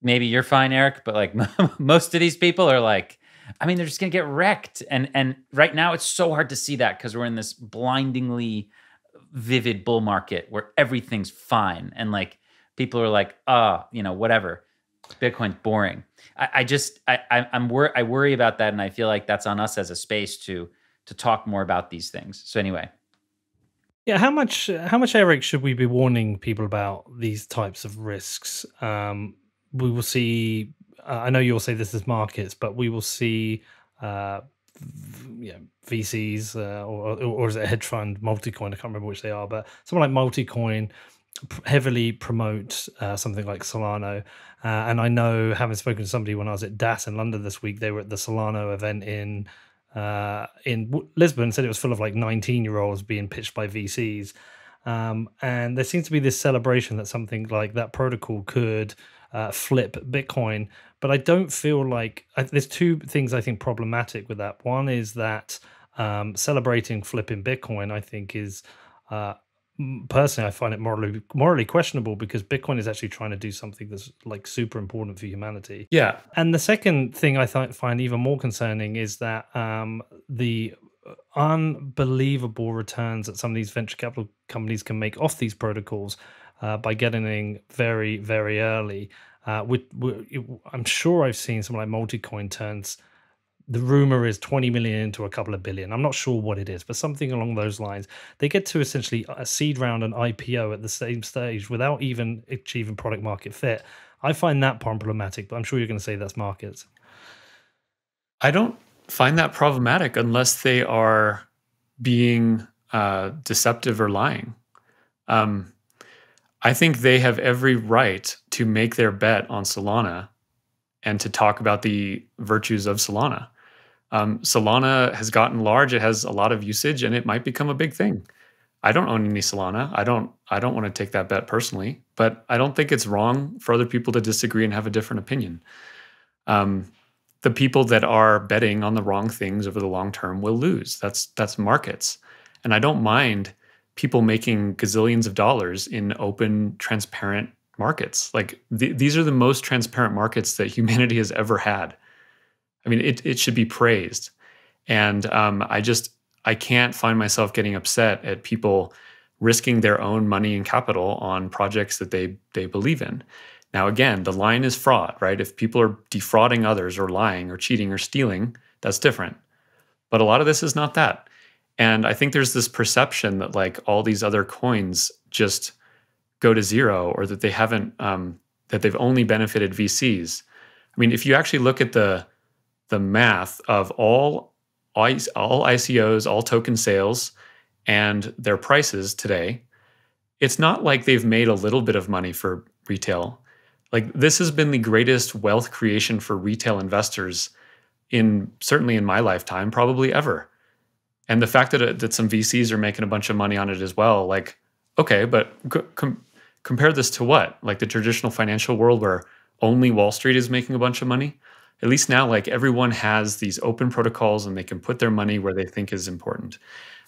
maybe you're fine, Erik, but like most of these people are like, I mean, they're just going to get wrecked. And right now it's so hard to see that because we're in this blindingly vivid bull market where everything's fine. And like, people are like, whatever, Bitcoin's boring. I worry about that. And I feel like that's on us as a space to talk more about these things. So anyway. Yeah, how much, Erik, should we be warning people about these types of risks? We will see. I know you'll say this is markets, but we will see, VCs or is it a hedge fund, Multicoin? I can't remember which they are, but someone like Multicoin heavily promote something like Solano. And I know, having spoken to somebody when I was at DAS in London this week, they were at the Solano event in Lisbon, said it was full of like 19-year-olds being pitched by VCs. And there seems to be this celebration that something like that protocol could flip Bitcoin. But I don't feel like there's two things I think problematic with that. One is that celebrating flipping Bitcoin, I think, is personally, I find it morally questionable, because Bitcoin is actually trying to do something that's like super important for humanity. Yeah. And the second thing I find even more concerning is that the unbelievable returns that some of these venture capital companies can make off these protocols by getting in very, very early. I'm sure I've seen something like Multicoin turns, the rumor is 20 million into a couple of billion. I'm not sure what it is, but something along those lines. They get to essentially a seed round and IPO at the same stage without even achieving product market fit. I find that problematic, but I'm sure you're going to say that's markets. I don't find that problematic unless they are being deceptive or lying. I think they have every right to make their bet on Solana and to talk about the virtues of Solana. Solana has gotten large. It has a lot of usage, and it might become a big thing. I don't own any Solana. I don't want to take that bet personally, but I don't think it's wrong for other people to disagree and have a different opinion. The people that are betting on the wrong things over the long term will lose. That's markets. And I don't mind people making gazillions of dollars in open, transparent markets. Like these are the most transparent markets that humanity has ever had. I mean, it should be praised. And I can't find myself getting upset at people risking their own money and capital on projects that they believe in. Now, again, the line is fraud, right? If people are defrauding others or lying or cheating or stealing, that's different. But a lot of this is not that. And I think there's this perception that like all these other coins just go to zero, or that they haven't, that they've only benefited VCs. I mean, if you actually look at the math of all ICOs, all token sales, and their prices today, it's not like they've made a little bit of money for retail. Like, this has been the greatest wealth creation for retail investors certainly in my lifetime, probably ever. And the fact that some VCs are making a bunch of money on it as well, like, okay, but compare this to what? Like the traditional financial world where only Wall Street is making a bunch of money? At least now, like, everyone has these open protocols and they can put their money where they think is important.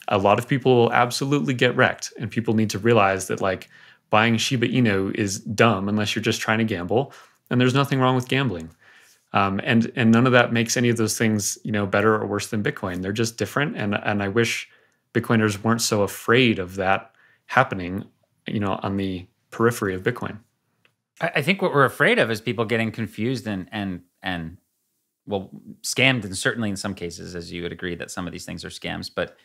A lot of people will absolutely get wrecked, and people need to realize that like buying Shiba Inu is dumb unless you're just trying to gamble, and there's nothing wrong with gambling. And none of that makes any of those things, better or worse than Bitcoin. They're just different. And I wish Bitcoiners weren't so afraid of that happening, on the periphery of Bitcoin. I think what we're afraid of is people getting confused and well, scammed, and certainly in some cases, as you would agree, that some of these things are scams. But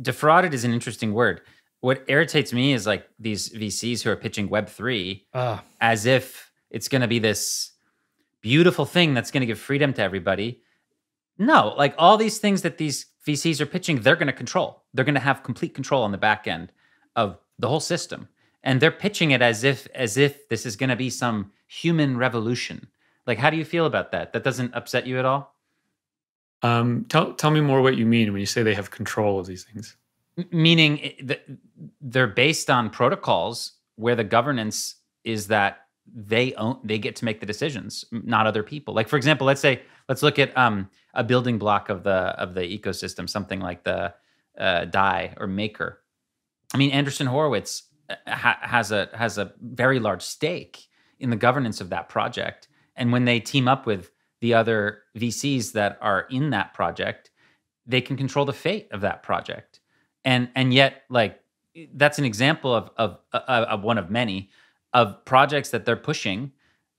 defrauded is an interesting word. What irritates me is like these VCs who are pitching Web3 as if it's going to be this beautiful thing that's going to give freedom to everybody. No, like all these things that these VCs are pitching, they're going to control. They're going to have complete control on the back end of the whole system. And they're pitching it as if this is going to be some human revolution. Like, how do you feel about that? That doesn't upset you at all? Tell me more what you mean when you say they have control of these things. Meaning they're based on protocols where the governance is that they get to make the decisions, not other people. Like, for example, let's look at a building block of the ecosystem, something like the DAI or Maker. I mean, Andreessen Horowitz has a very large stake in the governance of that project. And when they team up with the other VCs that are in that project, they can control the fate of that project. And yet, like, that's an example of one of many of projects that they're pushing,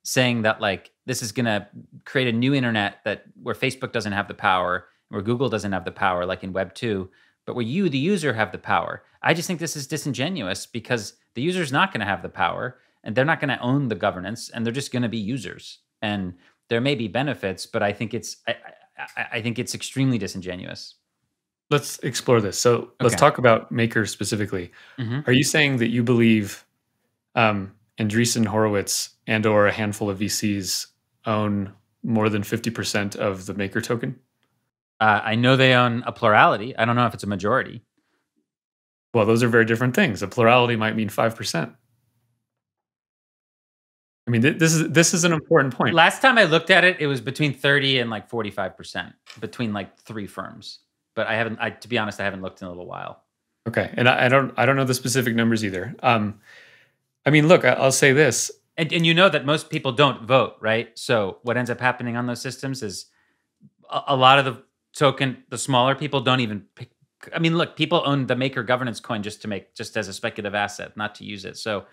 saying that like this is going to create a new internet where Facebook doesn't have the power, where Google doesn't have the power, like in Web 2, but where you, the user, have the power. I just think this is disingenuous because the user's not going to have the power, and they're not going to own the governance, and they're just going to be users. And there may be benefits, but I think it's extremely disingenuous. Let's explore this. So let's talk about Maker specifically. Mm-hmm. Are you saying that you believe Andreessen Horowitz and or a handful of VCs own more than 50% of the Maker token? I know they own a plurality. I don't know if it's a majority. Well, those are very different things. A plurality might mean 5%. I mean, this is an important point. Last time I looked at it, it was between 30 and like 45% between like three firms. But to be honest, I haven't looked in a little while. Okay, and I don't know the specific numbers either. I mean, look, I'll say this, and you know that most people don't vote, right? So what ends up happening on those systems is a lot of the smaller people don't even pick. I mean, look, people own the Maker governance coin just as a speculative asset, not to use it. So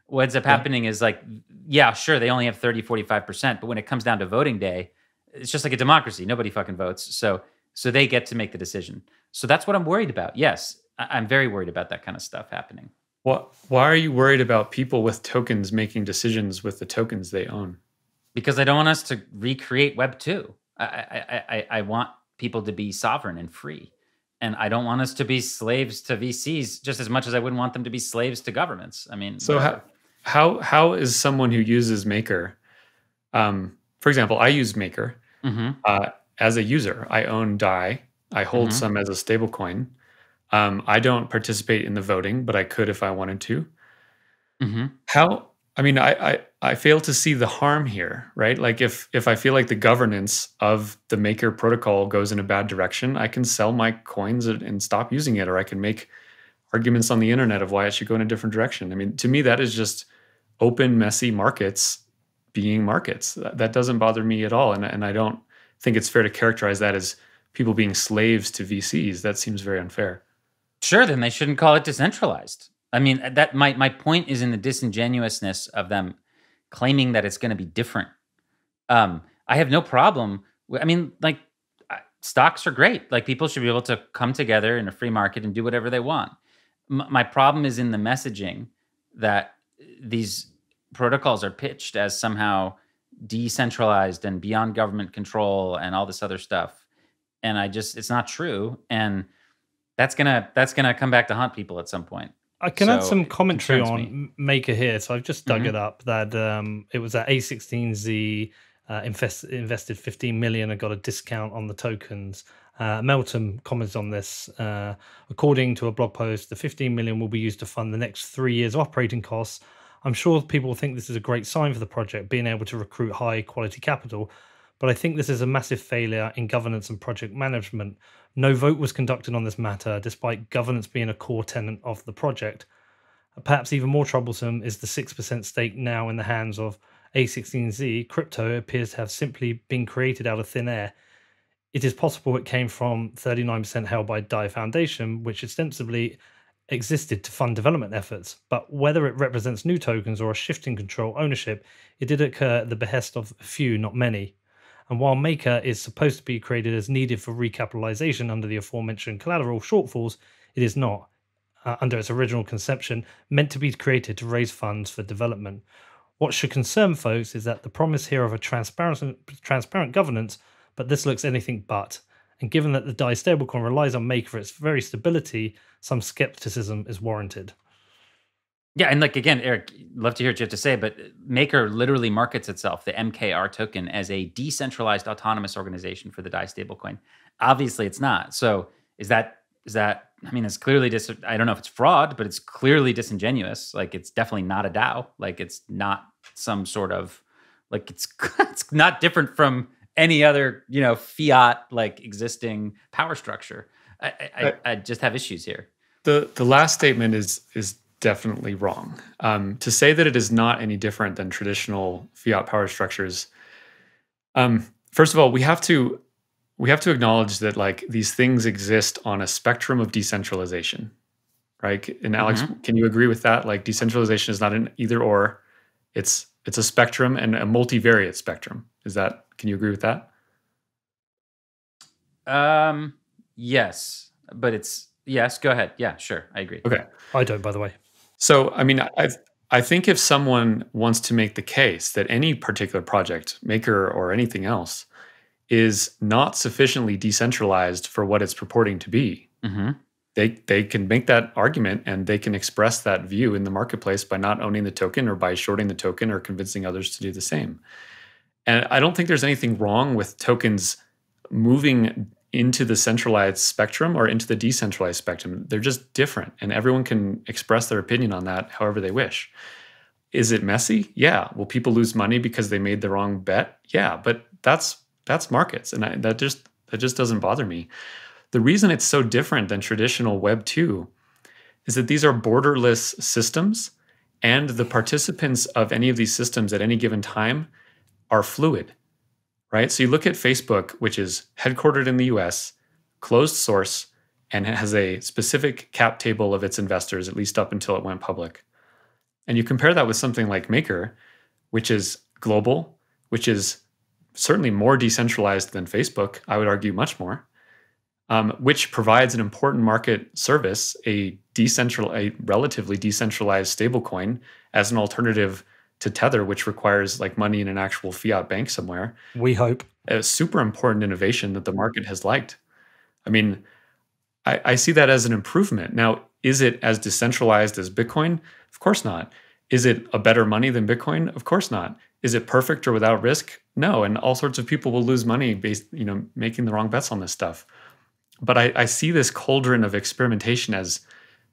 what ends up happening is like, yeah, sure, they only have 30, 45%, but when it comes down to voting day, it's just like a democracy. Nobody fucking votes. So they get to make the decision. So that's what I'm worried about. Yes, I'm very worried about that kind of stuff happening. Why are you worried about people with tokens making decisions with the tokens they own? Because I don't want us to recreate Web 2. I want people to be sovereign and free. And I don't want us to be slaves to VCs just as much as I wouldn't want them to be slaves to governments. I mean, so how is someone who uses Maker, for example, I use Maker as a user. I own DAI. I hold some as a stable coin. I don't participate in the voting, but I could if I wanted to. I fail to see the harm here, right? Like if I feel like the governance of the Maker protocol goes in a bad direction, I can sell my coins and stop using it, or I can make arguments on the internet of why it should go in a different direction. I mean, to me, that is just open, messy markets being markets. That doesn't bother me at all. And I don't think it's fair to characterize that as people being slaves to VCs. That seems very unfair. Sure, then they shouldn't call it decentralized. I mean, that my point is in the disingenuousness of them claiming that it's going to be different. I have no problem. I mean, like, stocks are great. Like, people should be able to come together in a free market and do whatever they want. My problem is in the messaging that these protocols are pitched as somehow decentralized and beyond government control and all this other stuff. And it's not true. And that's gonna come back to haunt people at some point. I can add some commentary on Maker here. So I've just dug it up that it was at A16Z invested 15 million and got a discount on the tokens. Melton comments on this. According to a blog post, the 15 million will be used to fund the next 3 years operating costs. I'm sure people think this is a great sign for the project, being able to recruit high quality capital. But I think this is a massive failure in governance and project management. No vote was conducted on this matter, despite governance being a core tenet of the project. Perhaps even more troublesome is the 6% stake now in the hands of A16Z, crypto appears to have simply been created out of thin air. It is possible it came from 39% held by DAI Foundation, which ostensibly existed to fund development efforts. But whether it represents new tokens or a shift in control ownership, it did occur at the behest of a few, not many. And while Maker is supposed to be created as needed for recapitalization under the aforementioned collateral shortfalls, it is not, under its original conception, meant to be created to raise funds for development. What should concern folks is that the promise here of a transparent governance, but this looks anything but. And given that the DAI stablecoin relies on Maker for its very stability, some skepticism is warranted. Yeah, and like again, Erik, love to hear what you have to say, but Maker literally markets itself, the MKR token, as a decentralized autonomous organization for the DAI stablecoin. Obviously, it's not. So is that? I mean, it's clearly I don't know if it's fraud, but it's clearly disingenuous. Like it's definitely not a DAO. Like it's not some sort of like it's it's not different from any other fiat like existing power structure. I just have issues here. The last statement is definitely wrong. To say that it is not any different than traditional fiat power structures. First of all, we have to acknowledge that like these things exist on a spectrum of decentralization, right? And Alex, can you agree with that? Like decentralization is not an either or; it's a spectrum and a multivariate spectrum. Can you agree with that? Yes, but yes. Go ahead. Yeah, sure, I agree. Okay, I don't, by the way. So, I mean, I think if someone wants to make the case that any particular project, Maker or anything else, is not sufficiently decentralized for what it's purporting to be, they can make that argument and they can express that view in the marketplace by not owning the token or by shorting the token or convincing others to do the same. And I don't think there's anything wrong with tokens moving into the centralized spectrum or into the decentralized spectrum. They're just different, and everyone can express their opinion on that however they wish. Is it messy? Yeah. Will people lose money because they made the wrong bet? Yeah, but that's markets, and that just doesn't bother me. The reason it's so different than traditional Web 2 is that these are borderless systems, and the participants of any of these systems at any given time are fluid. Right? So you look at Facebook, which is headquartered in the US, closed source, and it has a specific cap table of its investors, at least up until it went public. And you compare that with something like Maker, which is global, which is certainly more decentralized than Facebook, I would argue much more, which provides an important market service, a relatively decentralized stablecoin as an alternative to Tether, which requires like money in an actual fiat bank somewhere. We hope. A super important innovation that the market has liked. I mean, I see that as an improvement. Now, is it as decentralized as Bitcoin? Of course not. Is it a better money than Bitcoin? Of course not. Is it perfect or without risk? No. And all sorts of people will lose money based, making the wrong bets on this stuff. But I see this cauldron of experimentation as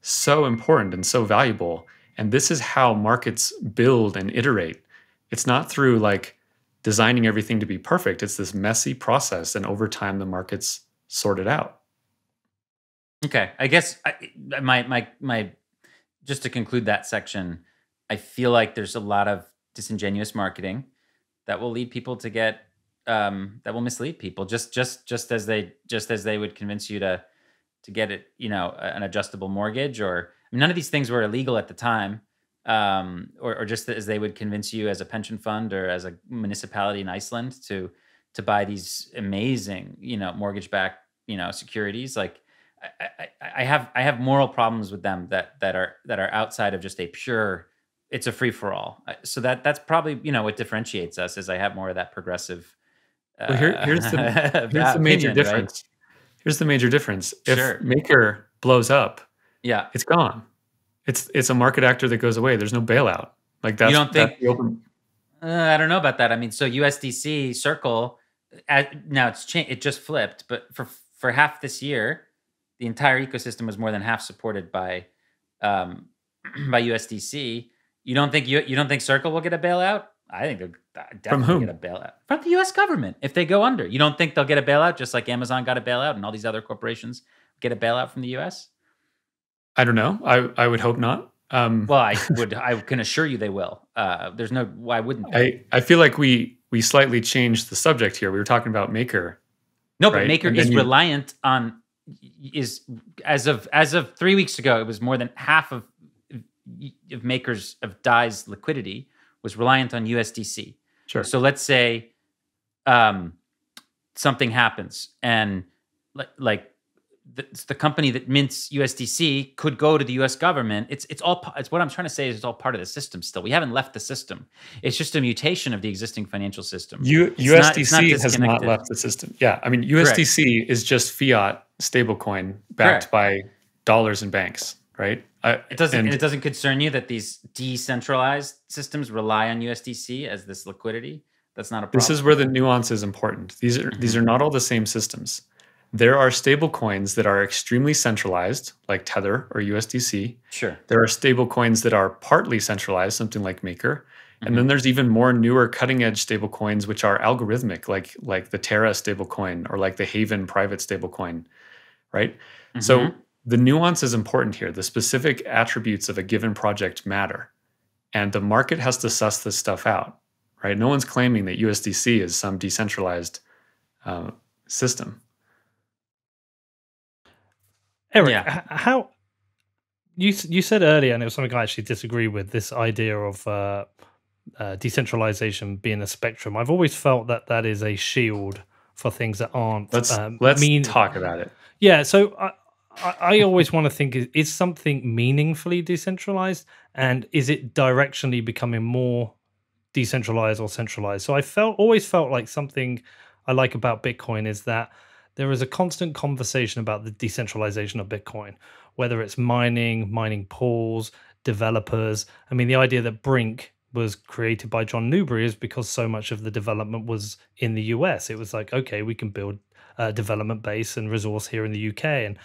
so important and so valuable. And this is how markets build and iterate. It's not through like designing everything to be perfect. It's this messy process. And over time, the markets sort it out. Okay. I guess my just to conclude that section, I feel like there's a lot of disingenuous marketing that will lead people to get that will mislead people just as they would convince you to get it, an adjustable mortgage, or none of these things were illegal at the time, or just as they would convince you as a pension fund or as a municipality in Iceland to buy these amazing, mortgage-backed, securities. Like I have moral problems with them that are outside of just a pure, it's a free for all. So that's probably what differentiates us, is I have more of that progressive. Well, here's the major difference. Right? Here's the major difference. If Maker blows up, yeah, it's gone. It's a market actor that goes away. There's no bailout. Like that. You don't think? I don't know about that. I mean, so USDC Circle, now it's changed. It just flipped, but for half this year, the entire ecosystem was more than half supported by USDC. You don't think Circle will get a bailout? I think they'll definitely get a bailout from the U.S. government if they go under. You don't think they'll get a bailout just like Amazon got a bailout and all these other corporations get a bailout from the U.S.? I don't know. I would hope not. Well, I can assure you they will. There's no, why wouldn't they? I feel like we slightly changed the subject here. We were talking about Maker. No, but right? Maker is reliant on, as of 3 weeks ago, it was more than half of Maker's of DAI's liquidity was reliant on USDC. Sure. So let's say something happens, and like the company that mints USDC could go to the US government. It's what I'm trying to say is it's all part of the system still. We haven't left the system. It's just a mutation of the existing financial system. USDC has not left the system. Yeah. I mean, USDC Correct. is just fiat stablecoin backed by dollars and banks, right? It doesn't concern you that these decentralized systems rely on USDC as this liquidity. That's not a problem. This is where the nuance is important. These are not all the same systems. There are stable coins that are extremely centralized, like Tether or USDC. Sure. There are stable coins that are partly centralized, something like Maker. And then there's even more newer cutting edge stable coins, which are algorithmic, like the Terra stable coin or like the Haven private stable coin, right? So the nuance is important here. The specific attributes of a given project matter. And the market has to suss this stuff out, right? No one's claiming that USDC is some decentralized system. Erik, how you said earlier, and it was something I actually disagree with, this idea of decentralization being a spectrum. I've always felt that is a shield for things that aren't. Let's talk about it. Yeah, so I always want to think, is something meaningfully decentralized, and is it directionally becoming more decentralized or centralized? So I always felt like something I like about Bitcoin is that there is a constant conversation about the decentralization of Bitcoin, whether it's mining pools, developers. I mean, the idea that Brink was created by John Newbery is because so much of the development was in the US. It was like, okay, we can build a development base and resource here in the UK. And,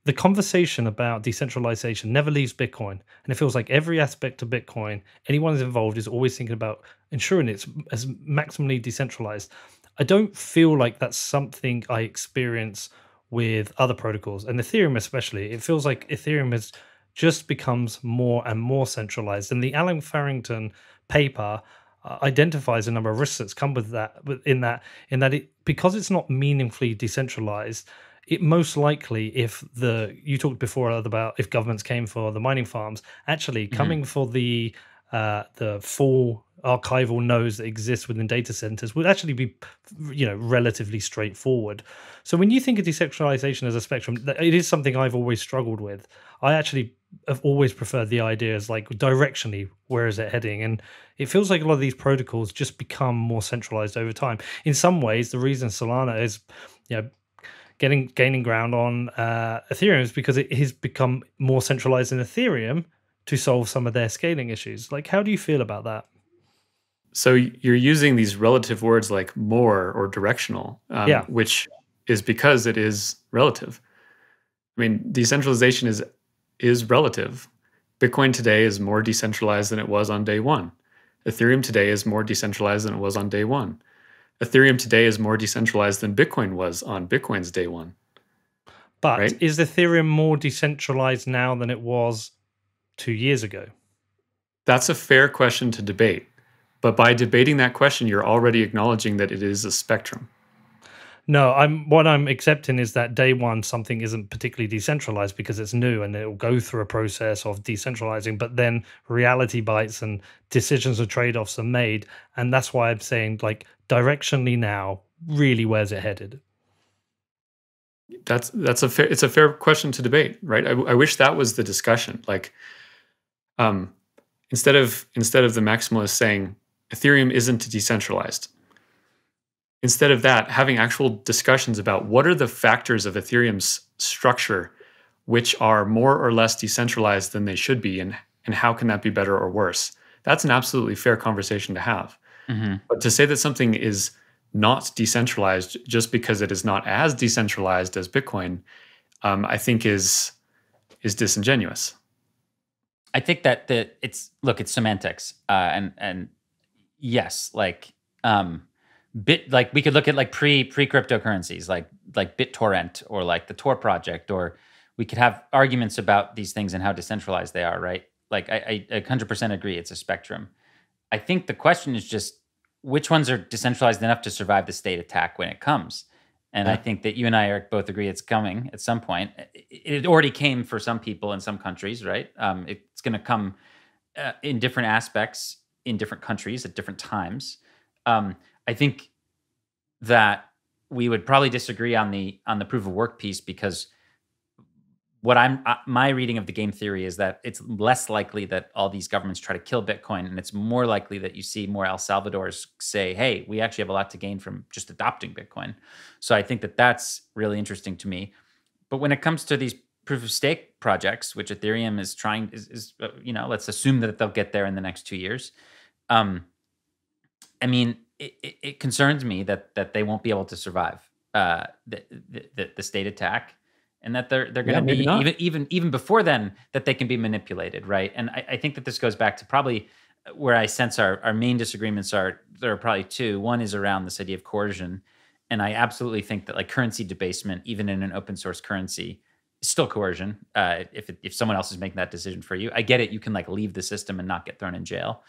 the conversation about decentralization never leaves Bitcoin. And it feels like every aspect of Bitcoin, anyone who's involved is always thinking about ensuring it's as maximally decentralized. I don't feel like that's something I experience with other protocols, and Ethereum especially. It feels like Ethereum has just becomes more and more centralized. And the Alan Farrington paper identifies a number of risks that's come with that. In that it, because it's not meaningfully decentralized, it most likely, if you talked before about if governments came for the mining farms, actually coming for the full archival nodes that exist within data centers would actually be, relatively straightforward. So when you think of decentralization as a spectrum, it is something I've always struggled with. I actually have always preferred the idea as like directionally, where is it heading? And it feels like a lot of these protocols just become more centralized over time. In some ways, the reason Solana is, gaining ground on Ethereum is because it has become more centralized in Ethereum to solve some of their scaling issues. Like, how do you feel about that? So you're using these relative words like more or directional, which is because it is relative. I mean, decentralization is relative. Bitcoin today is more decentralized than it was on day one. Ethereum today is more decentralized than it was on day one. Ethereum today is more decentralized than Bitcoin was on Bitcoin's day one. But is Ethereum more decentralized now than it was 2 years ago? That's a fair question to debate. But by debating that question, you're already acknowledging that it is a spectrum. No, what I'm accepting is that day one something isn't particularly decentralized because it's new and it will go through a process of decentralizing, but then reality bites and decisions or trade-offs are made. And that's why I'm saying, like, directionally now, really, where's it headed? It's a fair question to debate, right? I wish that was the discussion. Like, instead of the maximalist saying Ethereum isn't decentralized, instead of that, having actual discussions about what are the factors of Ethereum's structure which are more or less decentralized than they should be, and how can that be better or worse? That's an absolutely fair conversation to have. But to say that something is not decentralized just because it is not as decentralized as Bitcoin, I think is disingenuous. I think that it's semantics, and yes, like we could look at like pre cryptocurrencies like BitTorrent or like the Tor project, or we could have arguments about these things and how decentralized they are, right? Like I 100% agree. It's a spectrum. I think the question is just which ones are decentralized enough to survive the state attack when it comes. And I think that you and I, Eric, both agree it's coming at some point. It already came for some people in some countries, right? It's going to come in different aspects in different countries at different times. I think that we would probably disagree on the proof of work piece, because what my reading of the game theory is that it's less likely that all these governments try to kill Bitcoin, and it's more likely that you see more El Salvadors say, hey, we actually have a lot to gain from just adopting Bitcoin. So I think that that's really interesting to me. But when it comes to these proof of stake projects, which Ethereum is trying, let's assume that they'll get there in the next 2 years. I mean, it concerns me that they won't be able to survive the state attack. And that they're going to be even before then, that they can be manipulated, right? And I think that this goes back to probably where I sense our main disagreements are. There are probably two. One is around this idea of coercion, and I absolutely think that like currency debasement, even in an open source currency, is still coercion. If someone else is making that decision for you, I get it. You can like leave the system and not get thrown in jail.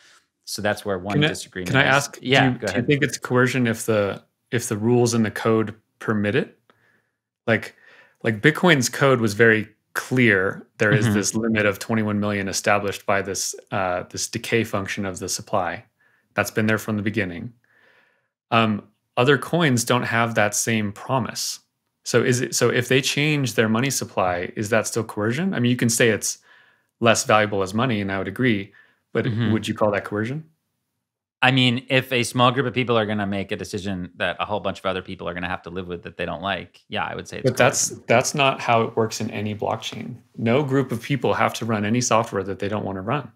So that's where one disagreement. Can I ask? Yeah, do you think it's coercion if the rules in the code permit it? Like Bitcoin's code was very clear. There is this limit of 21 million established by this decay function of the supply. That's been there from the beginning. Other coins don't have that same promise. So if they change their money supply, is that still coercion? I mean, you can say it's less valuable as money, and I would agree, but would you call that coercion? I mean, if a small group of people are going to make a decision that a whole bunch of other people are going to have to live with that they don't like, yeah, I would say it's coercion. But that's not how it works in any blockchain. No group of people have to run any software that they don't want to run.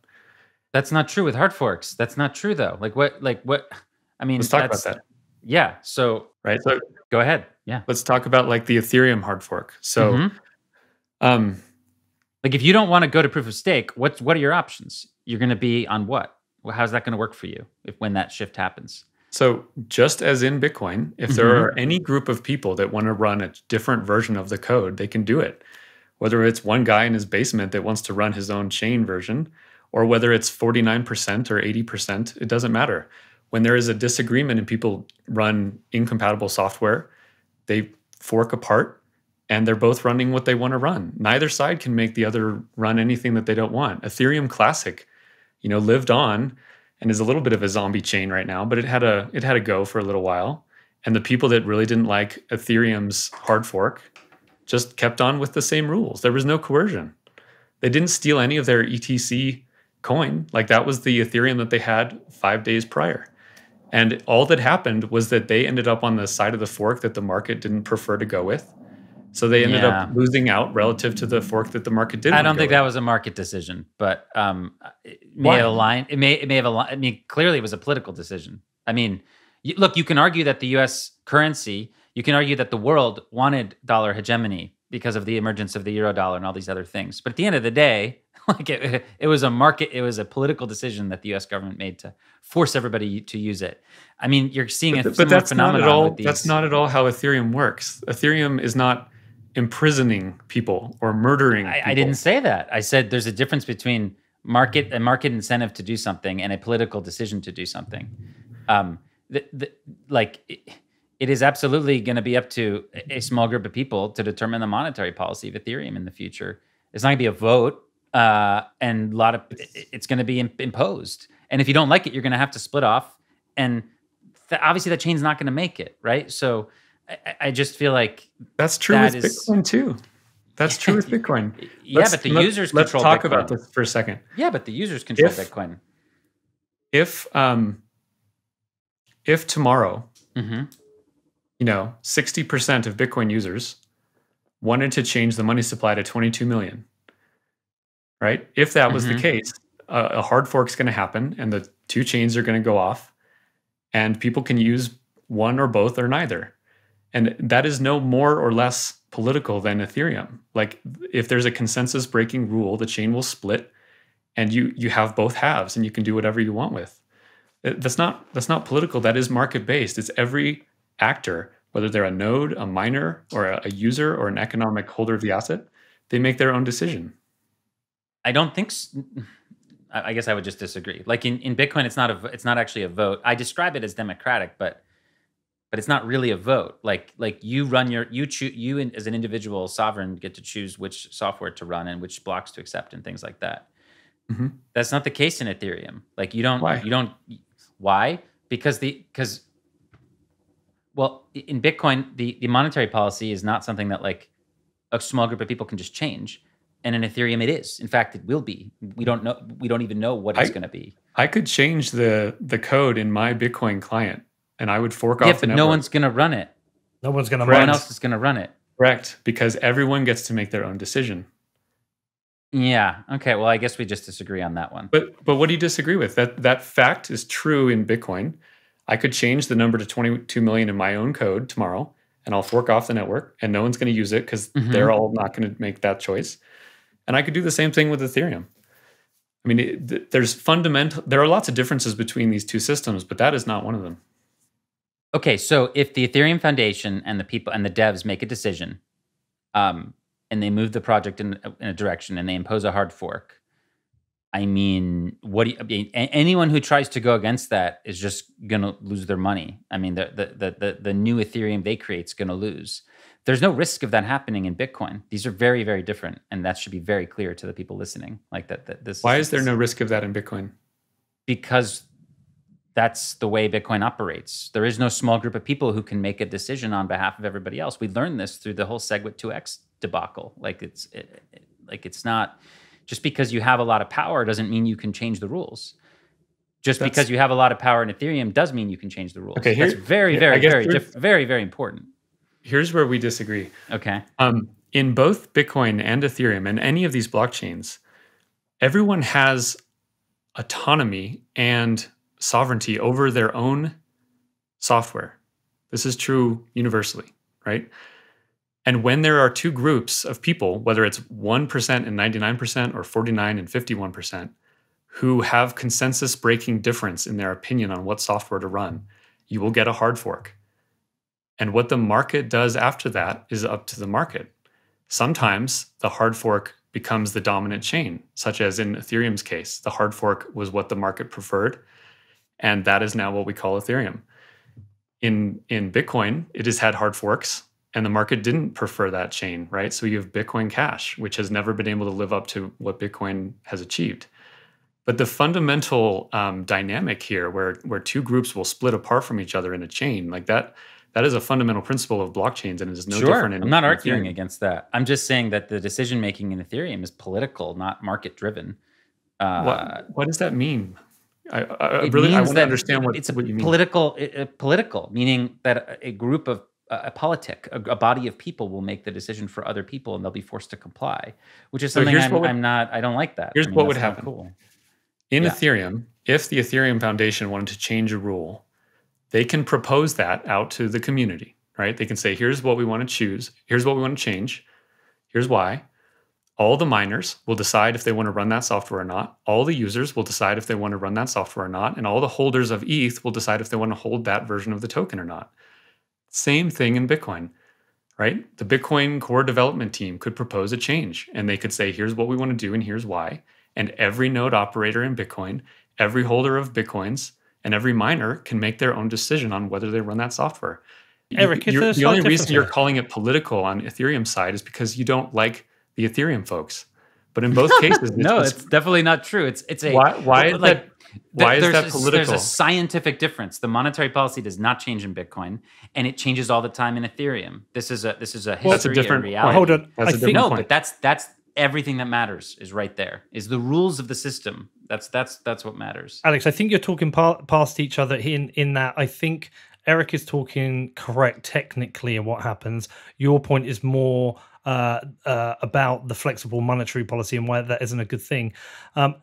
That's not true with hard forks. That's not true though. Like what? I mean, let's talk about that. Yeah. So right. So go ahead. Yeah. Let's talk about like the Ethereum hard fork. So, like if you don't want to go to proof of stake, what are your options? You're going to be on what? Well, how's that going to work for you when that shift happens? So just as in Bitcoin, if there are any group of people that want to run a different version of the code, they can do it. Whether it's one guy in his basement that wants to run his own chain version, or whether it's 49% or 80%, it doesn't matter. When there is a disagreement and people run incompatible software, they fork apart and they're both running what they want to run. Neither side can make the other run anything that they don't want. Ethereum Classic, lived on and is a little bit of a zombie chain right now, but it had a go for a little while. And the people that really didn't like Ethereum's hard fork just kept on with the same rules. There was no coercion. They didn't steal any of their ETC coin. Like that was the Ethereum that they had 5 days prior. And all that happened was that they ended up on the side of the fork that the market didn't prefer to go with. So they ended up losing out relative to the fork that the market didn't. I don't think that was a market decision, but it may have aligned. It may have aligned. I mean, clearly it was a political decision. I mean, look, you can argue that the U.S. currency, you can argue that the world wanted dollar hegemony because of the emergence of the euro dollar and all these other things. But at the end of the day, like it was a political decision that the U.S. government made to force everybody to use it. I mean, you're seeing a similar phenomenon with these. That's not at all how Ethereum works. Ethereum is not imprisoning people or murdering people. I didn't say that. I said there's a difference between a market incentive to do something and a political decision to do something. It is absolutely going to be up to a small group of people to determine the monetary policy of Ethereum in the future. It's not going to be a vote, and it's going to be imposed. And if you don't like it, you're going to have to split off. And obviously, that chain's not going to make it, right? So I just feel like that's true with Bitcoin too. That's true with Bitcoin. But the users control Bitcoin. Let's talk about this for a second. Yeah, but the users control Bitcoin. If tomorrow, 60% of Bitcoin users wanted to change the money supply to 22 million, right? If that was the case, a hard fork is going to happen and the two chains are going to go off and people can use one or both or neither. And that is no more or less political than Ethereum. Like if there's a consensus breaking rule, the chain will split and you have both halves and you can do whatever you want with. That's not political. That is market based. It's every actor, whether they're a node, a miner, or a user or an economic holder of the asset, they make their own decision. I don't think I guess I would just disagree. Like in Bitcoin, it's not actually a vote. I describe it as democratic, but it's not really a vote. Like you run as an individual sovereign get to choose which software to run and which blocks to accept and things like that. Mm-hmm. That's not the case in Ethereum. Like Why? Why? Because well, in Bitcoin, the monetary policy is not something that like a small group of people can just change. And in Ethereum, it is. In fact, it will be. We don't know. We don't even know what it's going to be. I could change the code in my Bitcoin client, and I would fork off the network. Yeah, but no one's going to run it. No one's going to. No one else is going to run it. Correct, because everyone gets to make their own decision. Yeah. Okay. Well, I guess we just disagree on that one. But what do you disagree with? That fact is true in Bitcoin. I could change the number to 22 million in my own code tomorrow, and I'll fork off the network, and no one's going to use it because they're all not going to make that choice. And I could do the same thing with Ethereum. I mean, there are lots of differences between these two systems, but that is not one of them. Okay, so if the Ethereum Foundation and the people and the devs make a decision, and they move the project in a direction, and they impose a hard fork, I mean, anyone who tries to go against that is just gonna lose their money. I mean, the new Ethereum they create is gonna lose. There's no risk of that happening in Bitcoin. These are very, very different, and that should be very clear to the people listening. Like this. Why is there no risk of that in Bitcoin? Because that's the way Bitcoin operates. There is no small group of people who can make a decision on behalf of everybody else. We learned this through the whole SegWit 2x debacle. Like it's not just because you have a lot of power doesn't mean you can change the rules. Because you have a lot of power in Ethereum does mean you can change the rules. Okay, that's very, very important. Here's where we disagree. Okay. In both Bitcoin and Ethereum and any of these blockchains, everyone has autonomy and sovereignty over their own software. This is true universally, right? And when there are two groups of people, whether it's 1% and 99% or 49 and 51%, who have consensus-breaking difference in their opinion on what software to run, you will get a hard fork. And what the market does after that is up to the market. Sometimes the hard fork becomes the dominant chain, such as in Ethereum's case. The hard fork was what the market preferred, and that is now what we call Ethereum. In Bitcoin, it has had hard forks, and the market didn't prefer that chain, right? So you have Bitcoin Cash, which has never been able to live up to what Bitcoin has achieved. But the fundamental dynamic here, where two groups will split apart from each other in a chain, like that is a fundamental principle of blockchains, and it is no different. I'm not arguing against that. I'm just saying that the decision making in Ethereum is political, not market driven. What does that mean? I want to understand what you mean. Political, meaning that a group of a body of people will make the decision for other people, and they'll be forced to comply, which is something I don't like that. Here's what would happen. Cool. In Ethereum, if the Ethereum Foundation wanted to change a rule, they can propose that out to the community, right? They can say, here's what we want to choose. Here's what we want to change. Here's why. All the miners will decide if they want to run that software or not. All the users will decide if they want to run that software or not. And all the holders of ETH will decide if they want to hold that version of the token or not. Same thing in Bitcoin, right? The Bitcoin core development team could propose a change, and they could say, here's what we want to do and here's why. And every node operator in Bitcoin, every holder of Bitcoins, and every miner can make their own decision on whether they run that software. Eric, the only reason you're calling it political on Ethereum's side is because you don't like the Ethereum folks. But in both cases, it's definitely not true. It's a why is that political? There's a scientific difference. The monetary policy does not change in Bitcoin, and it changes all the time in Ethereum. This is a history, that's a different reality. Well, hold on, but that's everything that matters is right there. Is the rules of the system. That's what matters. Alex, I think you're talking past each other in that I think Erik is talking correct technically in what happens. Your point is more about the flexible monetary policy and why that isn't a good thing. But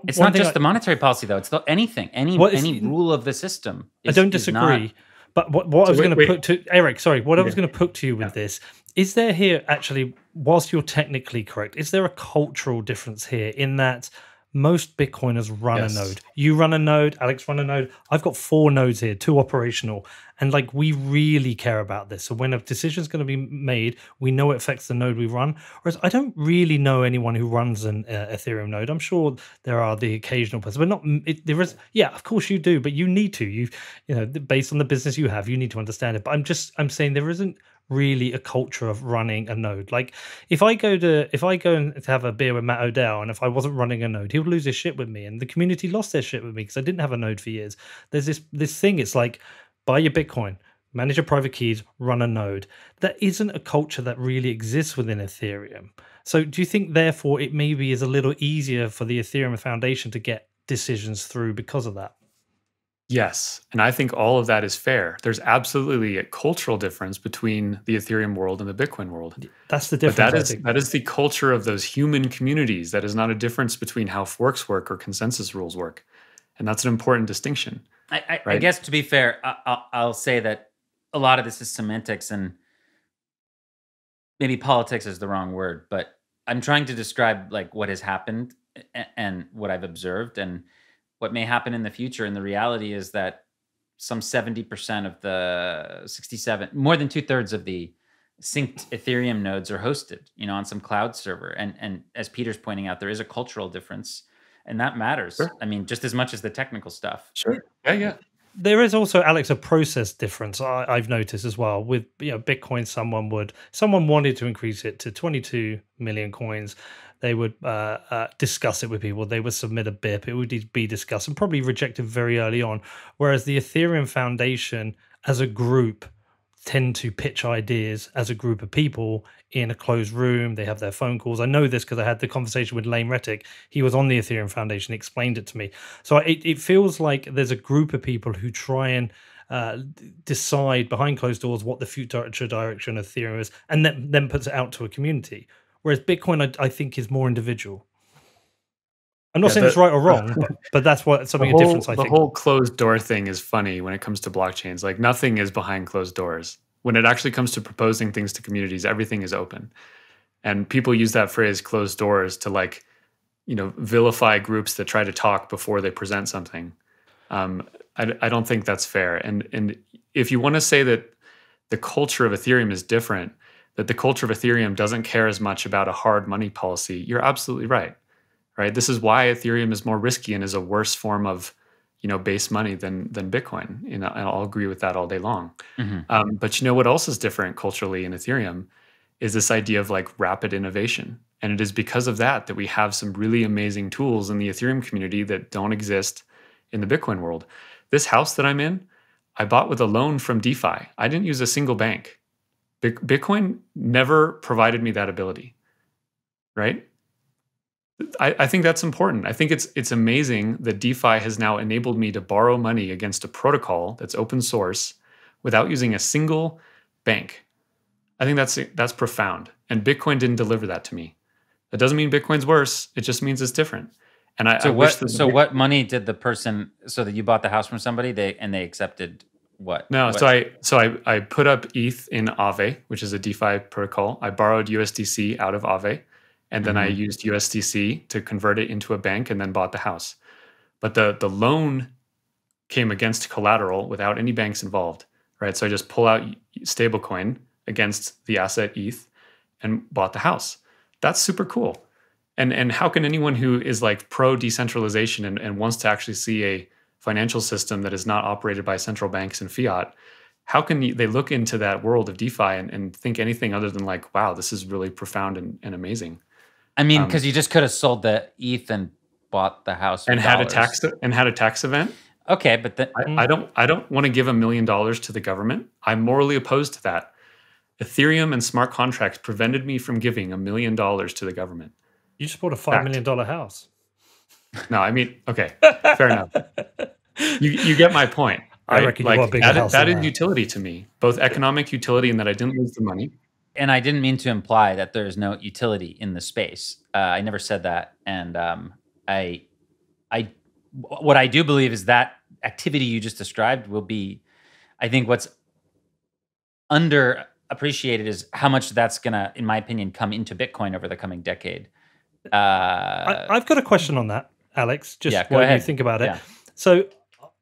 it's not just the monetary policy, though. It's anything, any rule of the system. I don't disagree. But what I was going to put to Erik, I was going to put to you with this, is there here actually, whilst you're technically correct, is there a cultural difference here in that most Bitcoiners run Yes. a node. You run a node, Alex run a node. I've got 4 nodes here, 2 operational. And like, we really care about this. So when a decision is going to be made, we know it affects the node we run. Whereas I don't really know anyone who runs an Ethereum node. I'm sure there are the occasional person, but not there is. Yeah, of course you do, but you need to. You know, based on the business you have, you need to understand it. But I'm saying there isn't really a culture of running a node. Like, if I go and have a beer with Matt O'Dell, and if I wasn't running a node, he would lose his shit with me, and the community lost their shit with me because I didn't have a node for years. There's this thing. It's like, buy your Bitcoin, manage your private keys, run a node. That isn't a culture that really exists within Ethereum. So do you think, therefore, it maybe is a little easier for the Ethereum Foundation to get decisions through because of that? Yes. And I think all of that is fair. There's absolutely a cultural difference between the Ethereum world and the Bitcoin world. That's the difference. But that is the culture of those human communities. That is not a difference between how forks work or consensus rules work. And that's an important distinction. I guess, to be fair, I'll say that a lot of this is semantics, and maybe politics is the wrong word, but I'm trying to describe like what has happened and what I've observed and what may happen in the future. And the reality is that some 70% of the 67, more than 2/3 of the synced Ethereum nodes are hosted, on some cloud server. And as Peter's pointing out, there is a cultural difference, and that matters. Sure. I mean, just as much as the technical stuff. Sure. Yeah. There is also, Alex, a process difference I've noticed as well. With Bitcoin, someone wanted to increase it to 22 million coins. They would discuss it with people. They would submit a BIP. It would be discussed and probably rejected very early on. Whereas the Ethereum Foundation, as a group, tend to pitch ideas as a group of people in a closed room. They have their phone calls. I know this because I had the conversation with Lane Rettig. He was on the Ethereum Foundation, explained it to me. So it feels like there's a group of people who try and decide behind closed doors what the future direction of Ethereum is, and then puts it out to a community. Whereas Bitcoin, I think, is more individual. I'm not saying it's right or wrong, but that's what something a difference, I think. The whole closed door thing is funny when it comes to blockchains. Like, nothing is behind closed doors. When it actually comes to proposing things to communities, everything is open. And people use that phrase closed doors to vilify groups that try to talk before they present something. I don't think that's fair. And if you want to say that the culture of Ethereum is different, that the culture of Ethereum doesn't care as much about a hard money policy, you're absolutely right. Right. This is why Ethereum is more risky and is a worse form of, base money than Bitcoin. And I'll agree with that all day long. Mm-hmm. But what else is different culturally in Ethereum is this idea of like rapid innovation. And it is because of that we have some really amazing tools in the Ethereum community that don't exist in the Bitcoin world. This house that I'm in, I bought with a loan from DeFi. I didn't use a single bank. Bitcoin never provided me that ability. Right? I think that's important. I think it's amazing that DeFi has now enabled me to borrow money against a protocol that's open source without using a single bank. I think that's profound. And Bitcoin didn't deliver that to me. That doesn't mean Bitcoin's worse. It just means it's different. And what money did the person, so that you bought the house from somebody, they accepted what? No, what? so I put up ETH in Aave, which is a DeFi protocol. I borrowed USDC out of Aave. And then I used USDC to convert it into a bank and then bought the house. But the loan came against collateral without any banks involved, right? So I just pull out stablecoin against the asset ETH and bought the house. That's super cool. And how can anyone who is like pro decentralization and wants to actually see a financial system that is not operated by central banks and fiat, how can they look into that world of DeFi and think anything other than like, wow, this is really profound and amazing? I mean, because you just could have sold the ETH and bought the house and had a tax event. Okay, but I don't want to give $1 million to the government. I'm morally opposed to that. Ethereum and smart contracts prevented me from giving $1 million to the government. You just bought a $5 million house. No, I mean, okay, fair enough. You get my point. Right? I reckon you bought a bigger house. That is utility to me, both economic utility and that I didn't lose the money. And I didn't mean to imply that there is no utility in the space. I never said that. And what I do believe is that activity you just described will be, I think what's underappreciated is how much that's going to, in my opinion, come into Bitcoin over the coming decade. I've got a question on that. Alex, just Yeah, go while you ahead. think about it. Yeah. So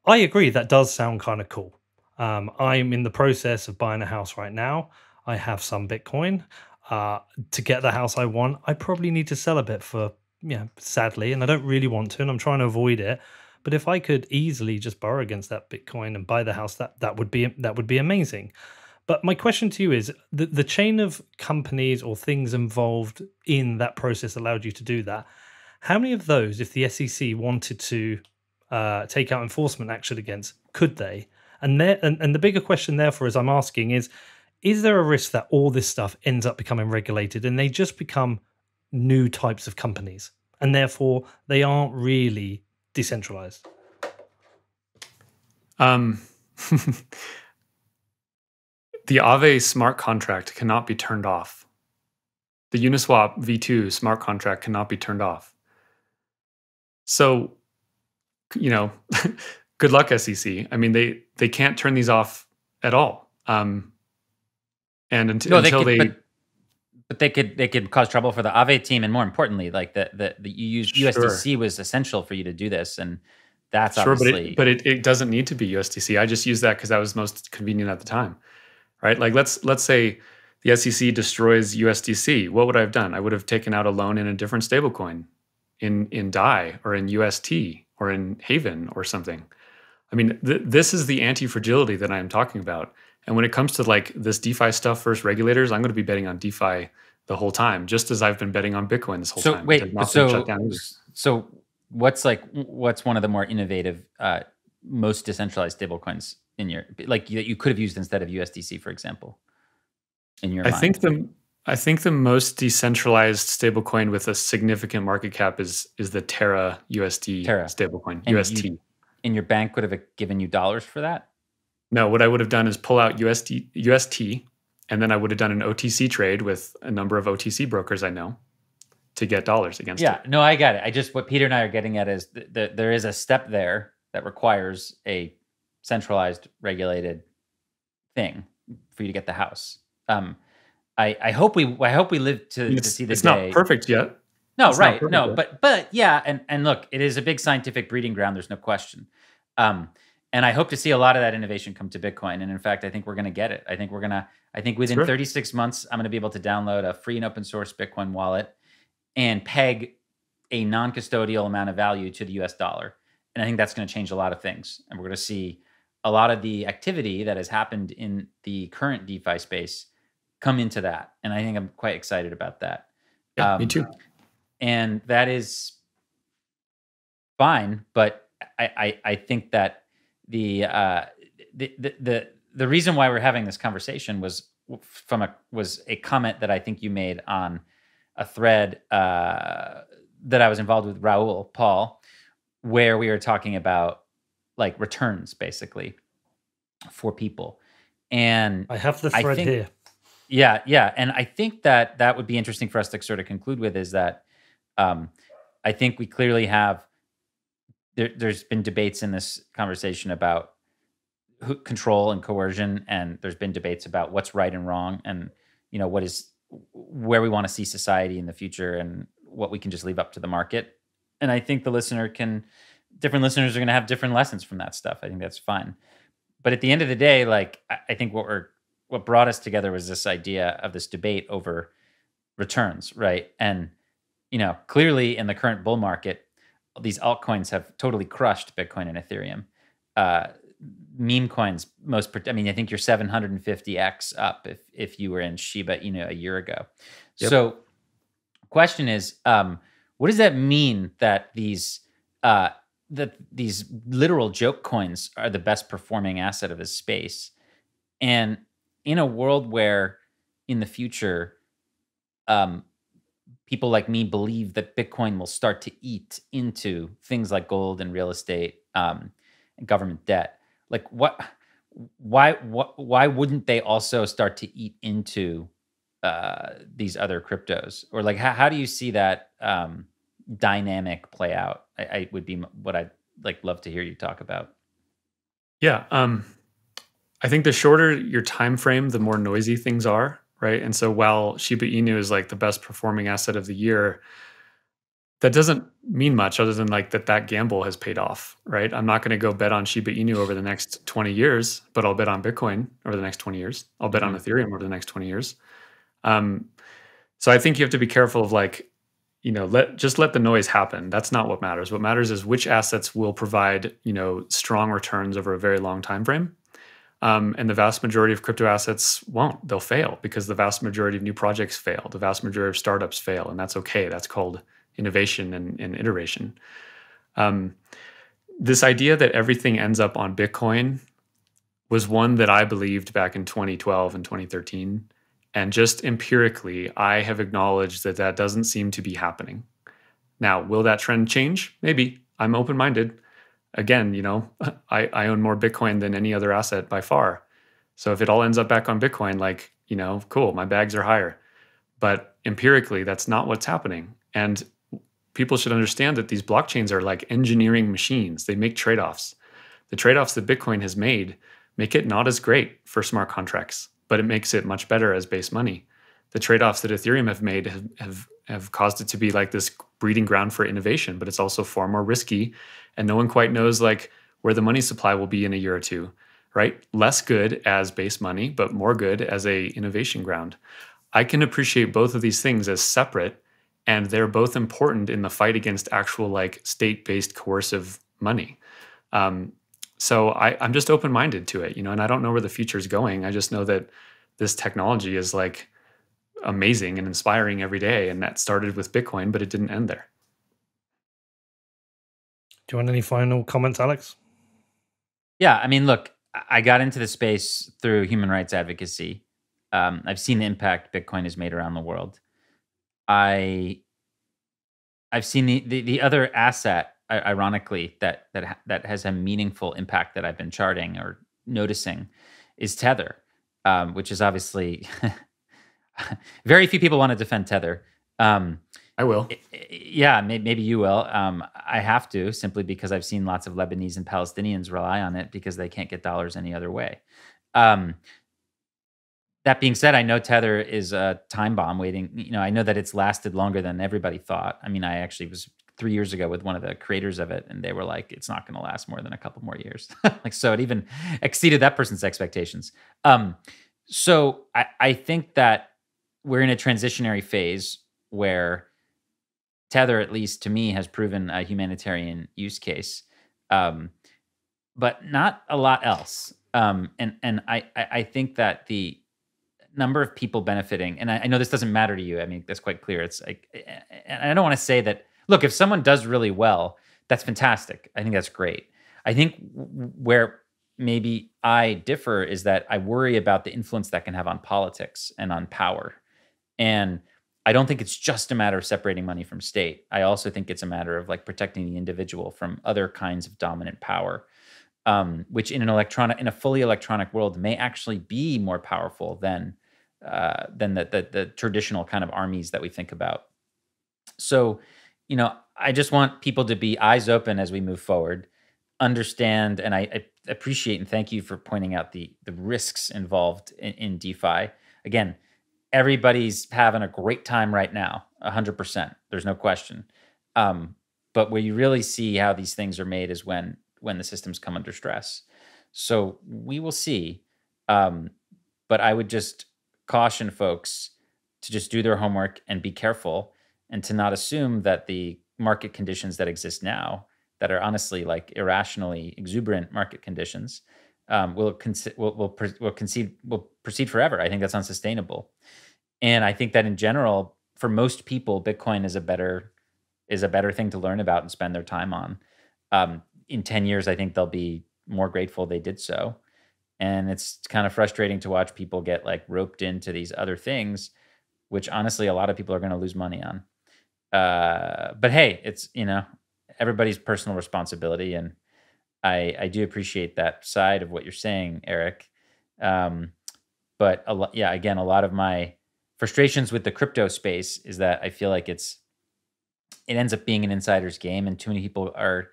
I agree that does sound kind of cool. I'm in the process of buying a house right now. I have some Bitcoin. To get the house I want, I probably need to sell a bit for, sadly, and I don't really want to, and I'm trying to avoid it. But if I could easily just borrow against that Bitcoin and buy the house, that would be amazing. But my question to you is the chain of companies or things involved in that process allowed you to do that. How many of those, if the SEC wanted to take out enforcement action against, could they? And the bigger question, therefore, as I'm asking, is there a risk that all this stuff ends up becoming regulated and they just become new types of companies, and therefore they aren't really decentralized? The Aave smart contract cannot be turned off. The Uniswap V2 smart contract cannot be turned off. So, good luck, SEC. I mean, they can't turn these off at all. And until they but they could cause trouble for the Aave team, and more importantly, like the USDC was essential for you to do this, and that's obviously but it doesn't need to be USDC. I just used that because that was most convenient at the time, right? Like let's say the SEC destroys USDC. What would I have done? I would have taken out a loan in a different stablecoin, in DAI or in UST or in Haven or something. I mean, this is the anti-fragility that I am talking about. And when it comes to like this DeFi stuff versus regulators, I'm going to be betting on DeFi the whole time, just as I've been betting on Bitcoin this whole time. So what's one of the more innovative, most decentralized stablecoins in your that you could have used instead of USDC, for example, in your mind? I think the most decentralized stablecoin with a significant market cap is the Terra USD stablecoin, and UST. And your bank would have given you dollars for that? No, what I would have done is pull out UST, and then I would have done an OTC trade with a number of OTC brokers I know to get dollars against it. Yeah, no, I got it. What Peter and I are getting at is there is a step there that requires a centralized, regulated thing for you to get the house. I hope we live to see the day. It's not perfect yet. No, it's right. No, but yeah, and look, it is a big scientific breeding ground. There's no question. And I hope to see a lot of that innovation come to Bitcoin. And in fact, I think we're going to get it. I think within 36 months, I'm going to be able to download a free and open source Bitcoin wallet and peg a non-custodial amount of value to the US dollar. And I think that's going to change a lot of things. And we're going to see a lot of the activity that has happened in the current DeFi space come into that. And I think I'm quite excited about that. Yeah, me too. And that is fine, but I think that the reason why we're having this conversation was a comment that I think you made on a thread that I was involved with Raul Paul, where we were talking about like returns basically for people. And I have the thread here. Yeah, and I think that would be interesting for us to sort of conclude with is that I think we clearly have. There's been debates in this conversation about control and coercion, and there's been debates about what's right and wrong, and where we want to see society in the future, and what we can just leave up to the market. And I think different listeners are going to have different lessons from that stuff. I think that's fine. But at the end of the day, like I think what brought us together was this idea of this debate over returns, right? And clearly in the current bull market, these altcoins have totally crushed Bitcoin and Ethereum. Meme coins, I think you're 750x up if you were in Shiba Inu a year ago. Yep. So, question is, what does that mean that these literal joke coins are the best performing asset of this space? And in a world where, in the future, people like me believe that Bitcoin will start to eat into things like gold and real estate and government debt. Like why wouldn't they also start to eat into these other cryptos? Or like how do you see that dynamic play out? I would be what I'd love to hear you talk about. Yeah, I think the shorter your time frame, the more noisy things are. Right. And so while Shiba Inu is like the best performing asset of the year, that doesn't mean much other than like that gamble has paid off, right? I'm not going to go bet on Shiba Inu over the next 20 years, but I'll bet on Bitcoin over the next 20 years. I'll bet on Ethereum over the next 20 years. So I think you have to be careful of like, just let the noise happen. That's not what matters. What matters is which assets will provide, strong returns over a very long time frame. And the vast majority of crypto assets won't. They'll fail because the vast majority of new projects fail. The vast majority of startups fail, and that's okay. That's called innovation and iteration. This idea that everything ends up on Bitcoin was one that I believed back in 2012 and 2013. And just empirically, I have acknowledged that doesn't seem to be happening. Now, will that trend change? Maybe. I'm open-minded. Again, I own more Bitcoin than any other asset by far. So if it all ends up back on Bitcoin, like, cool, my bags are higher. But empirically, that's not what's happening. And people should understand that these blockchains are like engineering machines. They make trade-offs. The trade-offs that Bitcoin has made make it not as great for smart contracts, but it makes it much better as base money. The trade-offs that Ethereum have made have caused it to be like this breeding ground for innovation, but it's also far more risky, and no one quite knows like where the money supply will be in a year or two, right? Less good as base money, but more good as a innovation ground. I can appreciate both of these things as separate, and they're both important in the fight against actual like state-based coercive money. So I'm just open-minded to it, and I don't know where the future is going. I just know that this technology is like amazing and inspiring every day. And that started with Bitcoin, but it didn't end there. Do you want any final comments, Alex? Yeah, I mean, look, I got into the space through human rights advocacy. I've seen the impact Bitcoin has made around the world. I've seen the other asset, ironically, that has a meaningful impact that I've been charting or noticing is Tether, which is obviously very few people want to defend Tether. I will. Yeah, maybe you will. I have to, simply because I've seen lots of Lebanese and Palestinians rely on it because they can't get dollars any other way. That being said, I know Tether is a time bomb waiting. I know that it's lasted longer than everybody thought. I mean, I actually was 3 years ago with one of the creators of it, and they were like, it's not going to last more than a couple more years. So it even exceeded that person's expectations. So I think that we're in a transitionary phase where Tether, at least to me, has proven a humanitarian use case, but not a lot else. And I think that the number of people benefiting, and I know this doesn't matter to you. I mean, that's quite clear. It's like, and I don't want to say that, look, if someone does really well, that's fantastic. I think that's great. I think where maybe I differ is that I worry about the influence that can have on politics and on power. And I don't think it's just a matter of separating money from state. I also think it's a matter of like protecting the individual from other kinds of dominant power, which in a fully electronic world may actually be more powerful than the traditional kind of armies that we think about. So, I just want people to be eyes open as we move forward, understand, and I appreciate and thank you for pointing out the risks involved in DeFi. Again, everybody's having a great time right now, 100%. There's no question. But where you really see how these things are made is when the systems come under stress. So we will see. But I would just caution folks to just do their homework and be careful, and to not assume that the market conditions that exist now, that are honestly like irrationally exuberant market conditions, will proceed forever. I think that's unsustainable. And I think that in general, for most people, Bitcoin is a better thing to learn about and spend their time on. In 10 years, I think they'll be more grateful they did so. And it's kind of frustrating to watch people get like roped into these other things, which honestly, a lot of people are going to lose money on. But hey, it's, everybody's personal responsibility. And I do appreciate that side of what you're saying, Erik. But a lot of my frustrations with the crypto space is that I feel like it ends up being an insider's game, and too many people are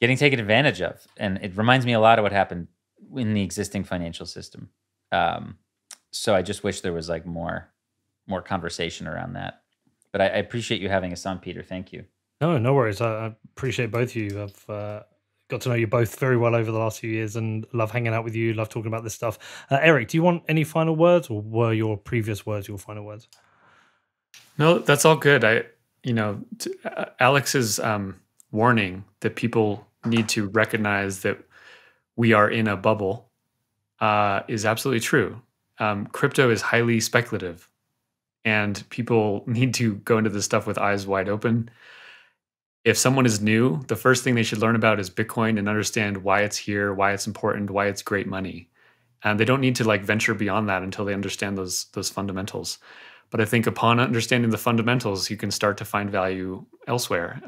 getting taken advantage of. And it reminds me a lot of what happened in the existing financial system. So I just wish there was like more conversation around that. But I appreciate you having us on, Peter. Thank you. No worries. I appreciate both of you. I've got to know you both very well over the last few years and love hanging out with you, love talking about this stuff. Erik, do you want any final words, or were your previous words your final words? No, that's all good. Alex's warning that people need to recognize that we are in a bubble is absolutely true. Crypto is highly speculative, and people need to go into this stuff with eyes wide open. If someone is new, the first thing they should learn about is Bitcoin and understand why it's here, why it's important, why it's great money. And they don't need to like venture beyond that until they understand those fundamentals. But I think upon understanding the fundamentals, you can start to find value elsewhere.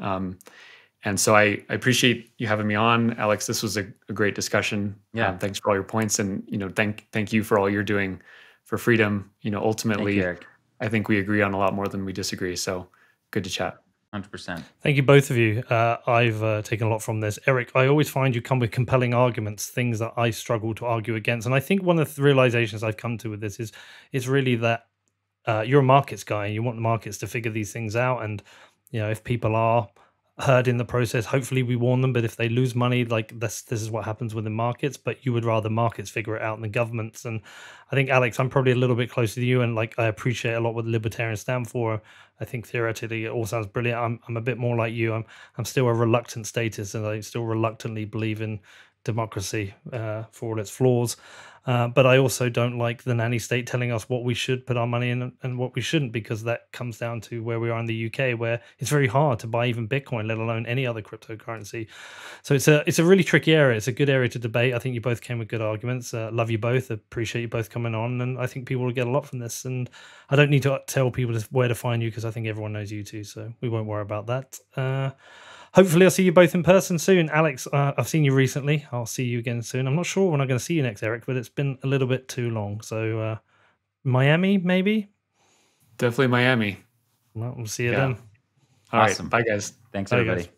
And so I appreciate you having me on, Alex. This was a great discussion. Yeah. Thanks for all your points, and thank you for all you're doing for freedom. Ultimately, Thank you, Erik. I think we agree on a lot more than we disagree. So good to chat. 100%. Thank you, both of you. I've taken a lot from this. Erik, I always find you come with compelling arguments, things that I struggle to argue against. And I think one of the realizations I've come to with this is really that you're a markets guy. You want the markets to figure these things out. And, if people are hurt in the process, hopefully we warn them. But if they lose money, like this is what happens within markets. But you would rather markets figure it out than governments. And I think, Alex, I'm probably a little bit closer to you, and like I appreciate a lot what libertarians stand for. I think theoretically it all sounds brilliant. I'm a bit more like you. I'm still a reluctant statist, and I still reluctantly believe in democracy for all its flaws. But I also don't like the nanny state telling us what we should put our money in and what we shouldn't, because that comes down to where we are in the UK, where it's very hard to buy even Bitcoin, let alone any other cryptocurrency. So it's a really tricky area. It's a good area to debate. I think you both came with good arguments. Love you both. Appreciate you both coming on. And I think people will get a lot from this. And I don't need to tell people where to find you, because I think everyone knows you too. So we won't worry about that. Hopefully I'll see you both in person soon. Alex, I've seen you recently. I'll see you again soon. I'm not sure when I'm going to see you next, Erik, but it's been a little bit too long. So Miami, maybe? Definitely Miami. Well, we'll see you then. All Awesome. right. Bye, guys. Thanks, Bye, everybody. guys.